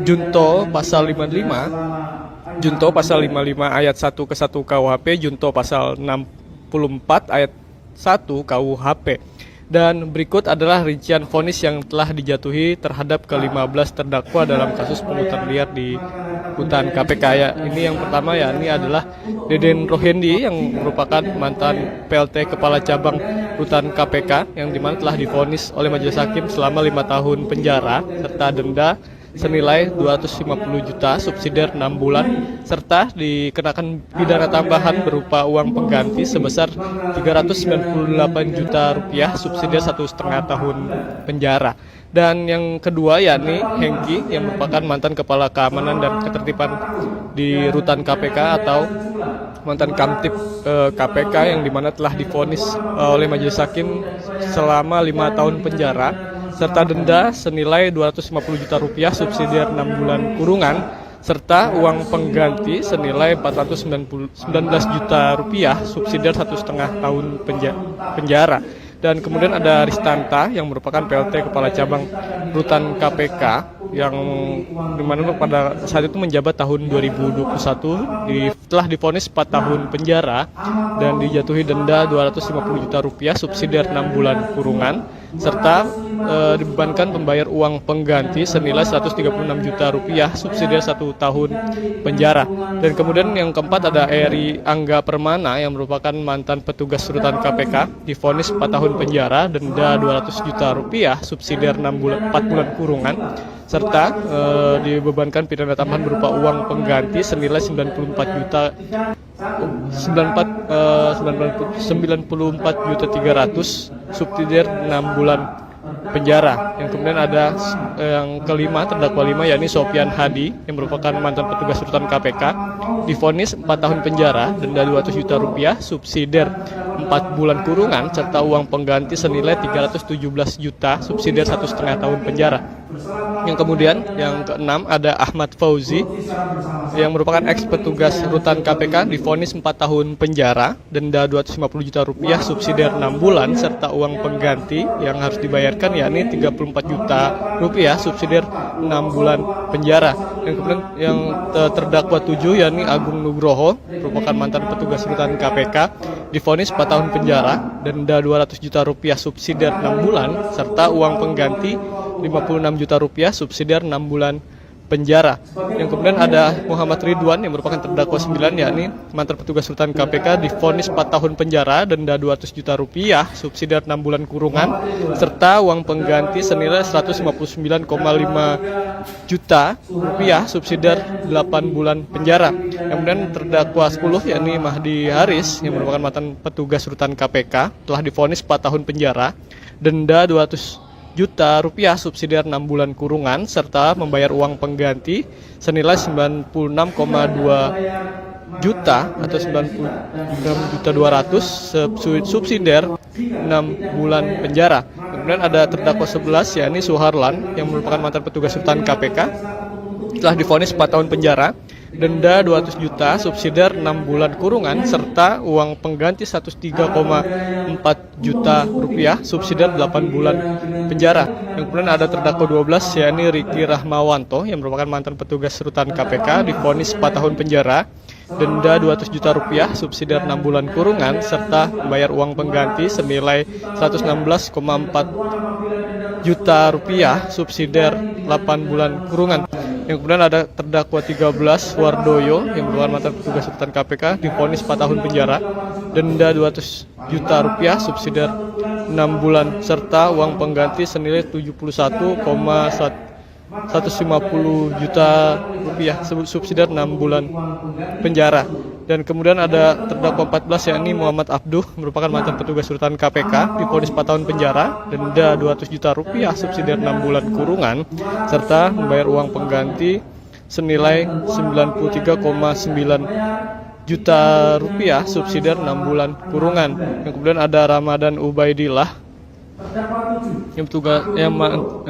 Junto pasal 55, Junto pasal 55 ayat 1 ke 1 KUHP, Junto pasal 64 ayat 1 KUHP. Dan berikut adalah rincian vonis yang telah dijatuhi terhadap ke-15 terdakwa dalam kasus pungutan liar di Rutan KPK. Ya, ini yang pertama ini adalah Deden Rohendi yang merupakan mantan PLT Kepala Cabang Rutan KPK yang dimana telah divonis oleh Majelis Hakim selama 5 tahun penjara serta denda senilai 250 juta subsidiar 6 bulan serta dikenakan pidana tambahan berupa uang pengganti sebesar 398 juta rupiah subsidiar 1,5 tahun penjara. Dan yang kedua yakni Hengki yang merupakan mantan Kepala Keamanan dan Ketertiban di Rutan KPK atau mantan Kamtib KPK yang dimana telah divonis oleh Majelis Hakim selama 5 tahun penjara serta denda senilai 250 juta rupiah subsidiar 6 bulan kurungan serta uang pengganti senilai 419 juta rupiah subsidiar 1,5 tahun penjara. Dan kemudian ada Ristanta yang merupakan PLT Kepala Cabang Rutan KPK yang dimana pada saat itu menjabat tahun 2021 telah divonis 4 tahun penjara dan dijatuhi denda 250 juta rupiah subsidiar 6 bulan kurungan serta dibebankan membayar uang pengganti senilai 136 juta rupiah subsidiar 1 tahun penjara. Dan kemudian yang keempat ada Eri Angga Permana yang merupakan mantan petugas Rutan KPK divonis 4 tahun penjara, denda 200 juta rupiah subsidiar 4 bulan kurungan serta dibebankan pidana tambahan berupa uang pengganti senilai 94 juta 94 juta 300 subsidiar 6 bulan penjara. Yang kemudian ada yang kelima, terdakwa 5 yakni Sofian Hadi yang merupakan mantan petugas Rutan KPK divonis 4 tahun penjara, denda 200 juta rupiah subsidiar 4 bulan kurungan serta uang pengganti senilai 317 juta subsidiar 1,5 tahun penjara. Yang kemudian yang keenam ada Ahmad Fauzi yang merupakan ex petugas Rutan KPK divonis 4 tahun penjara, denda 250 juta rupiah subsidiar 6 bulan serta uang pengganti yang harus dibayarkan yakni 34 juta rupiah subsidiar 6 bulan penjara. Yang kemudian yang terdakwa 7 yakni Agung Nugroho merupakan mantan petugas Rutan KPK divonis 4 tahun penjara, denda 200 juta rupiah subsidiar 6 bulan serta uang pengganti 56 juta rupiah subsidiar 6 bulan penjara. Yang kemudian ada Muhammad Ridwan yang merupakan terdakwa 9 yakni mantan petugas Rutan KPK divonis 4 tahun penjara, denda 200 juta rupiah subsidiar 6 bulan kurungan serta uang pengganti senilai 159,5 juta rupiah subsidiar 8 bulan penjara. Kemudian terdakwa 10 yakni Mahdi Haris yang merupakan mantan petugas Rutan KPK telah divonis 4 tahun penjara, denda 200 juta rupiah subsidiar 6 bulan kurungan serta membayar uang pengganti senilai 96,2 juta atau 96 juta 200 subsidiar 6 bulan penjara. Kemudian ada terdakwa 11 yakni Suharlan yang merupakan mantan petugas Rutan KPK telah divonis 4 tahun penjara, denda 200 juta subsidiar 6 bulan kurungan serta uang pengganti 103,4 juta rupiah subsidiar 8 bulan penjara. Yang kemudian ada terdakwa 12 yakni Riki Rahmawanto yang merupakan mantan petugas Rutan KPK divonis 4 tahun penjara, denda 200 juta rupiah subsidiar 6 bulan kurungan serta membayar uang pengganti senilai 116,4 juta rupiah subsidiar 8 bulan kurungan. Yang kemudian ada terdakwa 13 Wardoyo yang merupakan mantan petugas Rutan KPK divonis 4 tahun penjara, denda 200 juta rupiah subsidiar 6 bulan serta uang pengganti senilai 71,150 juta rupiah subsidiar 6 bulan penjara. Dan kemudian ada terdakwa 14 yakni Muhammad Abduh merupakan mantan petugas Rutan KPK divonis 4 tahun penjara, denda 200 juta rupiah subsidiar 6 bulan kurungan serta membayar uang pengganti senilai 93,9 juta rupiah subsidiar 6 bulan kurungan. Yang kemudian ada Ramadan Ubaidillah yang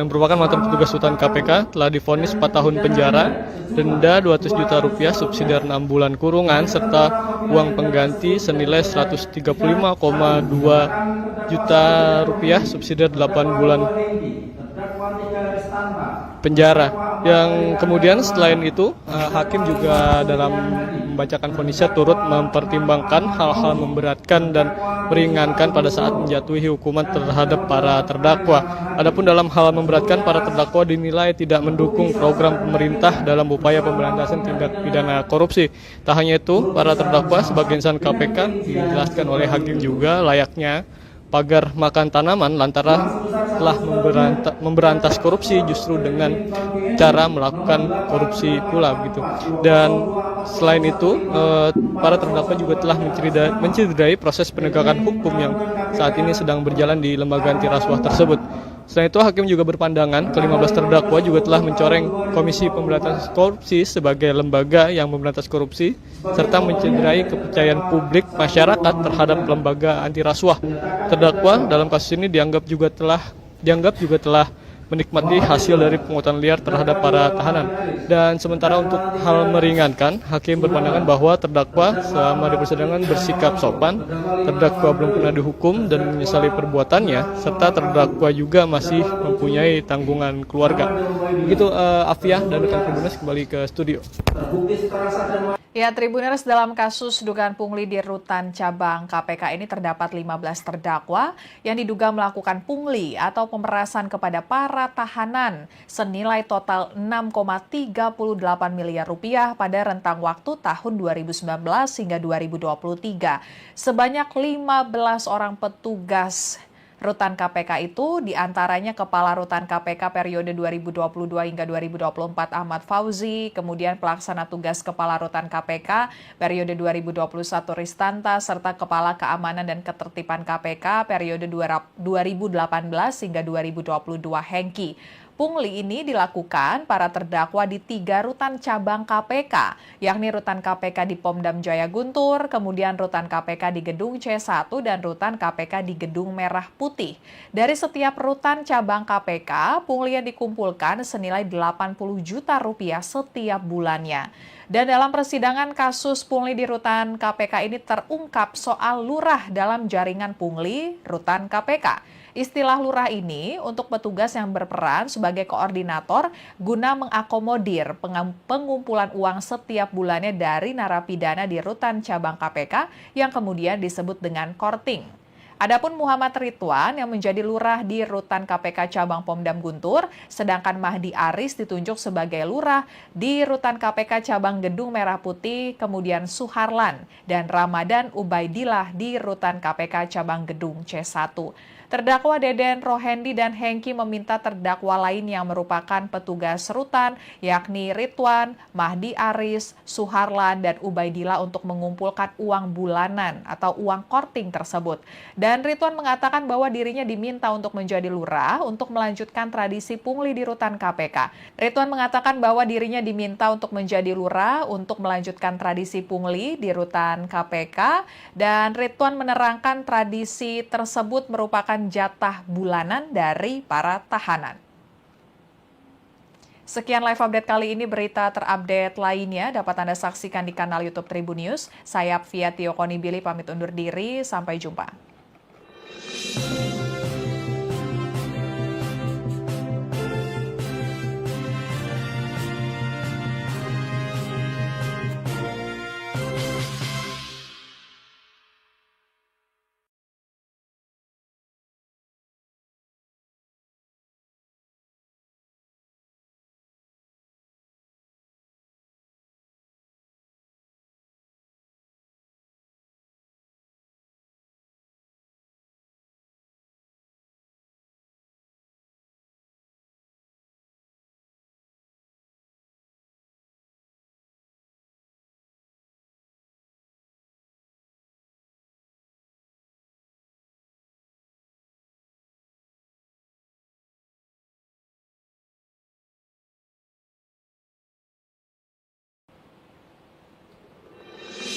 merupakan mantan petugas rutan KPK telah divonis 4 tahun penjara, denda 200 juta rupiah subsidiar 6 bulan kurungan serta uang pengganti senilai 135,2 juta rupiah subsidiar 8 bulan penjara. Yang kemudian selain itu hakim juga dalam membacakan vonisnya turut mempertimbangkan hal-hal memberatkan dan meringankan pada saat menjatuhi hukuman terhadap para terdakwa. Adapun dalam hal memberatkan, para terdakwa dinilai tidak mendukung program pemerintah dalam upaya pemberantasan tindak pidana korupsi. Tak hanya itu, para terdakwa sebagai insan KPK dijelaskan oleh hakim juga layaknya pagar makan tanaman lantaran telah memberantas korupsi justru dengan cara melakukan korupsi pula begitu. Dan selain itu para terdakwa juga telah mencederai proses penegakan hukum yang saat ini sedang berjalan di lembaga anti rasuah tersebut. Selain itu, hakim juga berpandangan ke-15 terdakwa juga telah mencoreng Komisi Pemberantasan Korupsi sebagai lembaga yang memberantas korupsi serta mencederai kepercayaan publik masyarakat terhadap lembaga anti rasuah. Terdakwa dalam kasus ini dianggap juga telah menikmati hasil dari pungutan liar terhadap para tahanan. Dan sementara untuk hal meringankan, hakim berpandangan bahwa terdakwa selama di persidangan bersikap sopan, terdakwa belum pernah dihukum dan menyesali perbuatannya, serta terdakwa juga masih mempunyai tanggungan keluarga. Begitu Afiah dan rekan Tribuners, kembali ke studio. Ya, Tribuners, dalam kasus dugaan pungli di rutan cabang KPK ini terdapat 15 terdakwa yang diduga melakukan pungli atau pemerasan kepada para tahanan senilai total 6,38 miliar rupiah pada rentang waktu tahun 2019 hingga 2023. Sebanyak 15 orang petugas Rutan KPK itu diantaranya Kepala Rutan KPK periode 2022 hingga 2024 Ahmad Fauzi, kemudian Pelaksana Tugas Kepala Rutan KPK periode 2021 Ristanta, serta Kepala Keamanan dan Ketertiban KPK periode 2018 hingga 2022 Hengki. Pungli ini dilakukan para terdakwa di 3 rutan cabang KPK, yakni Rutan KPK di Pomdam Jaya Guntur, kemudian Rutan KPK di Gedung C1, dan Rutan KPK di Gedung Merah Putih. Dari setiap rutan cabang KPK, pungli yang dikumpulkan senilai 80 juta rupiah setiap bulannya. Dan dalam persidangan kasus pungli di Rutan KPK ini terungkap soal lurah dalam jaringan pungli Rutan KPK. Istilah lurah ini untuk petugas yang berperan sebagai koordinator guna mengakomodir pengumpulan uang setiap bulannya dari narapidana di rutan cabang KPK yang kemudian disebut dengan korting. Adapun Muhammad Ridwan yang menjadi lurah di rutan KPK cabang Pomdam Guntur, sedangkan Mahdi Aris ditunjuk sebagai lurah di rutan KPK cabang Gedung Merah Putih, kemudian Suharlan dan Ramadan Ubaidillah di rutan KPK cabang Gedung C1. Terdakwa Deden Rohendi dan Hengki meminta terdakwa lain yang merupakan petugas rutan, yakni Ridwan, Mahdi Aris, Suharlan, dan Ubaidillah untuk mengumpulkan uang bulanan atau uang korting tersebut. Dan Ridwan mengatakan bahwa dirinya diminta untuk menjadi lurah untuk melanjutkan tradisi pungli di rutan KPK. Ridwan mengatakan bahwa dirinya diminta untuk menjadi lurah untuk melanjutkan tradisi pungli di rutan KPK, dan Ridwan menerangkan tradisi tersebut merupakan jatah bulanan dari para tahanan. Sekian live update kali ini. Berita terupdate lainnya dapat Anda saksikan di kanal YouTube Tribun News. Saya Fia Tio Konibili pamit undur diri. Sampai jumpa.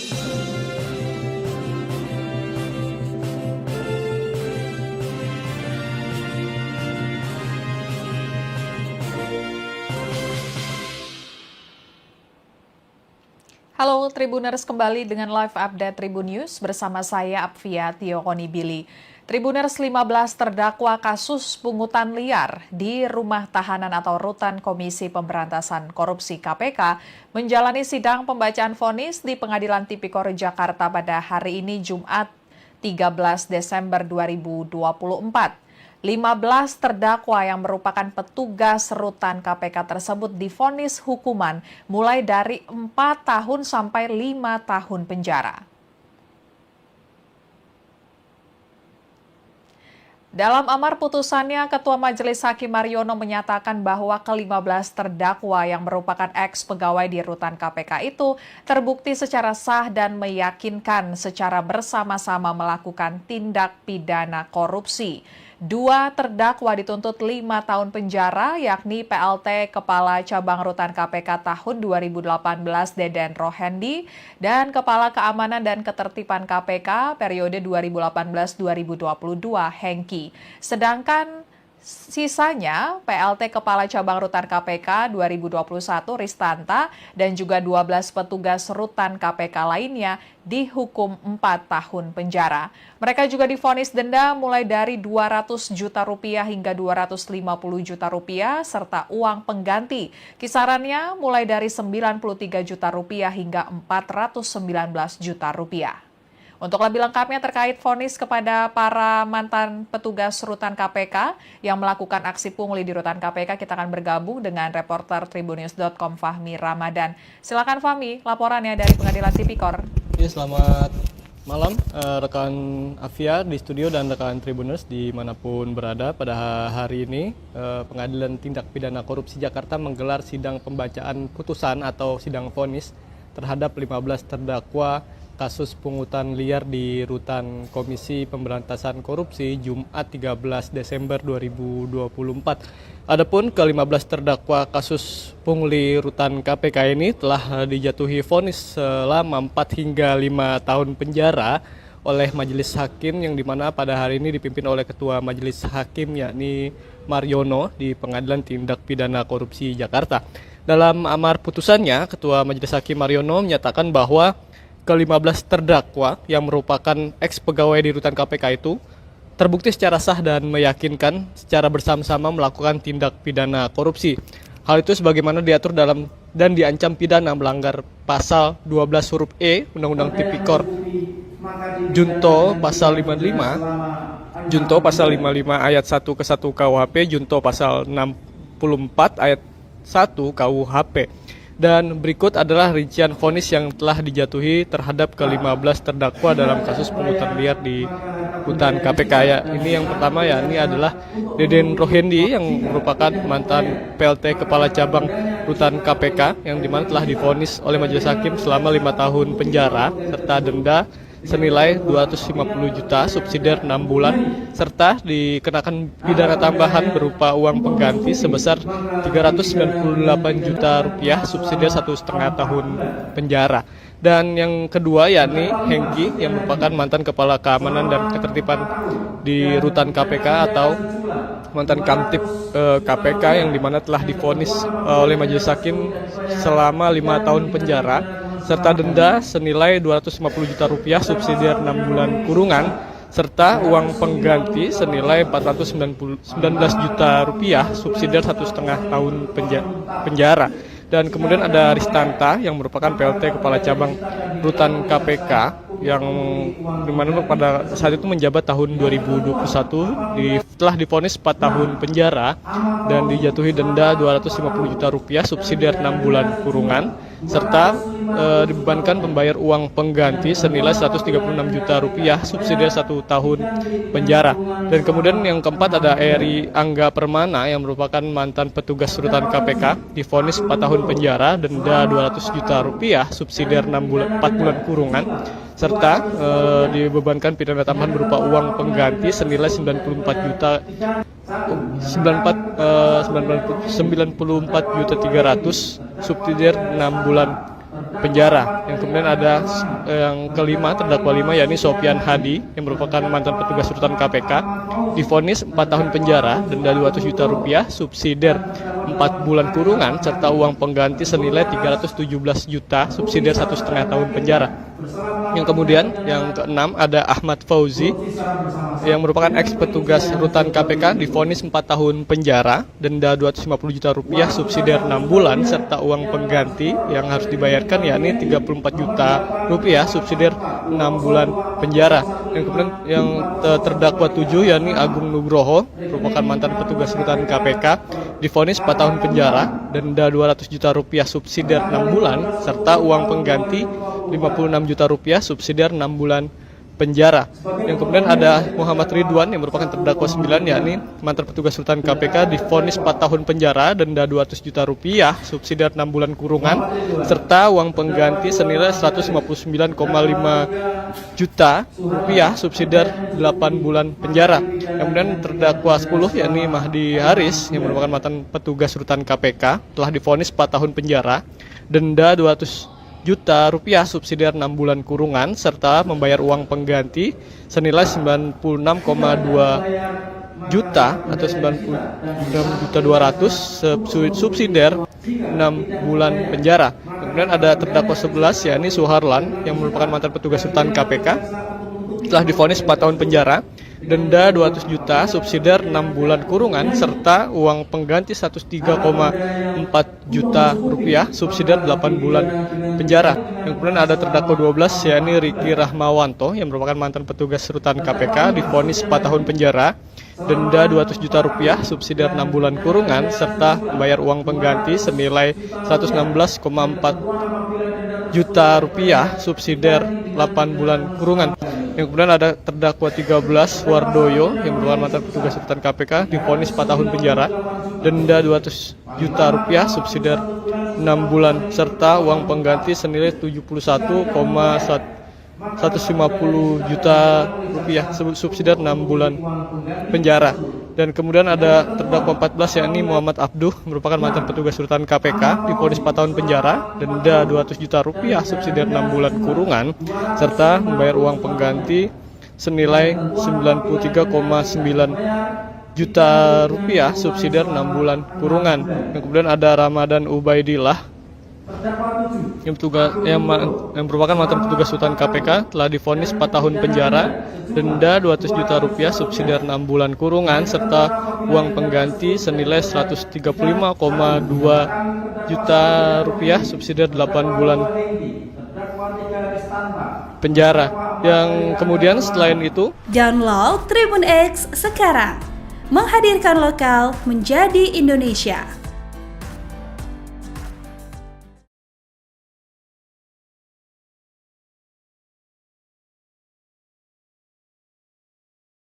Halo Tribuners, kembali dengan live update Tribun News bersama saya Apvia Tiokoni Billy. Tribuners, 15 terdakwa kasus pungutan liar di rumah tahanan atau rutan Komisi Pemberantasan Korupsi KPK menjalani sidang pembacaan vonis di Pengadilan Tipikor Jakarta pada hari ini Jumat 13 Desember 2024. 15 terdakwa yang merupakan petugas rutan KPK tersebut divonis hukuman mulai dari 4 tahun sampai 5 tahun penjara. Dalam amar putusannya, Ketua Majelis Hakim Mariono menyatakan bahwa ke-15 terdakwa yang merupakan ex-pegawai di rutan KPK itu terbukti secara sah dan meyakinkan secara bersama-sama melakukan tindak pidana korupsi. 2 terdakwa dituntut 5 tahun penjara, yakni PLT Kepala Cabang Rutan KPK tahun 2018 Deden Rohendi dan Kepala Keamanan dan Ketertiban KPK periode 2018-2022 Hengki. Sedangkan sisanya PLT Kepala Cabang Rutan KPK 2021 Ristanta dan juga 12 petugas rutan KPK lainnya dihukum 4 tahun penjara. Mereka juga divonis denda mulai dari 200 juta rupiah hingga 250 juta rupiah serta uang pengganti. Kisarannya mulai dari 93 juta rupiah hingga 419 juta rupiah. Untuk lebih lengkapnya terkait vonis kepada para mantan petugas rutan KPK yang melakukan aksi pungli di rutan KPK, kita akan bergabung dengan reporter tribunnews.com Fahmi Ramadan. Silakan Fahmi, laporannya dari Pengadilan Tipikor. Ya, selamat malam rekan Afia di studio dan rekan Tribuners dimanapun berada. Pada hari ini Pengadilan Tindak Pidana Korupsi Jakarta menggelar sidang pembacaan putusan atau sidang vonis terhadap 15 terdakwa kasus pungutan liar di rutan Komisi Pemberantasan Korupsi Jumat 13 Desember 2024. Adapun ke-15 terdakwa kasus pungli rutan KPK ini telah dijatuhi vonis selama 4 hingga 5 tahun penjara oleh Majelis Hakim yang dimana pada hari ini dipimpin oleh Ketua Majelis Hakim yakni Mariono di Pengadilan Tindak Pidana Korupsi Jakarta. Dalam amar putusannya, Ketua Majelis Hakim Mariono menyatakan bahwa ke-15 terdakwa yang merupakan ex-pegawai di rutan KPK itu terbukti secara sah dan meyakinkan secara bersama-sama melakukan tindak pidana korupsi. Hal itu sebagaimana diatur dalam dan diancam pidana melanggar pasal 12 huruf E Undang-Undang Tipikor Junto pasal 55, Junto pasal 55 ayat 1 ke 1 KUHP, Junto pasal 64 ayat 1 KUHP. Dan berikut adalah rincian vonis yang telah dijatuhi terhadap ke-15 terdakwa dalam kasus pungutan liar di rutan KPK. Ya, ini yang pertama ya, ini adalah Deden Rohendi yang merupakan mantan PLT Kepala Cabang Rutan KPK yang dimana telah divonis oleh Majelis Hakim selama 5 tahun penjara serta denda senilai 250 juta subsidiar 6 bulan serta dikenakan pidana tambahan berupa uang pengganti sebesar 398 juta rupiah subsidiar 1,5 tahun penjara. Dan yang kedua yakni Hengki yang merupakan mantan Kepala Keamanan dan Ketertiban di rutan KPK atau mantan Kamtib KPK yang dimana telah divonis oleh Majelis Hakim selama 5 tahun penjara serta denda senilai 250 juta rupiah subsidiar 6 bulan kurungan serta uang pengganti senilai 419 juta rupiah subsidiar 1,5 tahun penjara. Dan kemudian ada Ristanta yang merupakan PLT Kepala Cabang Rutan KPK yang dimana pada saat itu menjabat tahun 2021 telah divonis 4 tahun penjara dan dijatuhi denda 250 juta rupiah subsidiar 6 bulan kurungan serta dibebankan membayar uang pengganti senilai 136 juta rupiah subsidiar 1 tahun penjara. Dan kemudian yang keempat ada Eri Angga Permana yang merupakan mantan petugas rutan KPK divonis 4 tahun penjara, denda 200 juta rupiah subsidiar 4 bulan kurungan serta dibebankan pidana tambahan berupa uang pengganti senilai 94 juta 300 subsidiar 6 bulan penjara. Yang kemudian ada yang kelima, terdakwa 5, yakni Sofian Hadi yang merupakan mantan petugas rutan KPK, divonis 4 tahun penjara, denda 200 juta rupiah, subsidiar 4 bulan kurungan serta uang pengganti senilai 317 juta, subsidiar 1,5 tahun penjara. Yang kemudian yang keenam ada Ahmad Fauzi yang merupakan eks petugas rutan KPK, divonis 4 tahun penjara, denda 250 juta rupiah, subsidiar 6 bulan serta uang pengganti yang harus dibayarkan yakni 34 juta rupiah, subsidiar 6 bulan penjara. Yang kemudian yang terdakwa 7 yakni Agung Nugroho merupakan mantan petugas rutan KPK, divonis 4 tahun penjara, denda 200 juta rupiah, subsidiar 6 bulan serta uang pengganti 56 juta rupiah, subsidiar 6 bulan penjara. Yang kemudian ada Muhammad Ridwan yang merupakan terdakwa 9, yakni mantan petugas rutan KPK, divonis 4 tahun penjara, denda 200 juta rupiah, subsidiar 6 bulan kurungan serta uang pengganti senilai 159,5 juta rupiah, subsidiar 8 bulan penjara. Kemudian terdakwa 10, yakni Mahdi Haris yang merupakan mantan petugas rutan KPK, telah divonis 4 tahun penjara, denda 200 juta rupiah, subsidiar 6 bulan kurungan serta membayar uang pengganti senilai 96,2 juta atau 96.200.000, subsidiar 6 bulan penjara. Kemudian ada terdakwa 11, yakni Suharlan yang merupakan mantan petugas rutan KPK, telah divonis 4 tahun penjara, denda 200 juta, subsidiar 6 bulan kurungan serta uang pengganti 103,4 juta rupiah, subsidiar 8 bulan penjara. Yang kemudian ada terdakwa 12, yakni Riki Rahmawanto yang merupakan mantan petugas rutan KPK, divonis 4 tahun penjara, denda 200 juta rupiah, subsidiar 6 bulan kurungan serta membayar uang pengganti senilai 116,4 juta rupiah, subsidiar 8 bulan kurungan. Yang kemudian ada terdakwa 13, Wardoyo yang merupakan mantan petugas rutan KPK, divonis 4 tahun penjara, denda 200 juta rupiah, subsidiar 6 bulan serta uang pengganti senilai 71,150 juta rupiah, subsidiar 6 bulan penjara. Dan kemudian ada terdakwa 14, yakni Muhammad Abduh merupakan mantan petugas rutan KPK, divonis 4 tahun penjara, denda 200 juta rupiah, subsidiar 6 bulan kurungan serta membayar uang pengganti senilai 93,9 juta rupiah, subsidiar 6 bulan kurungan. Yang kemudian ada Ramadan Ubaidillah yang merupakan mantan petugas rutan KPK, telah divonis 4 tahun penjara, denda 200 juta rupiah, subsidiar 6 bulan kurungan serta uang pengganti senilai 135,2 juta rupiah, subsidiar 8 bulan penjara. Yang kemudian selain itu, download Tribun X sekarang, menghadirkan lokal menjadi Indonesia.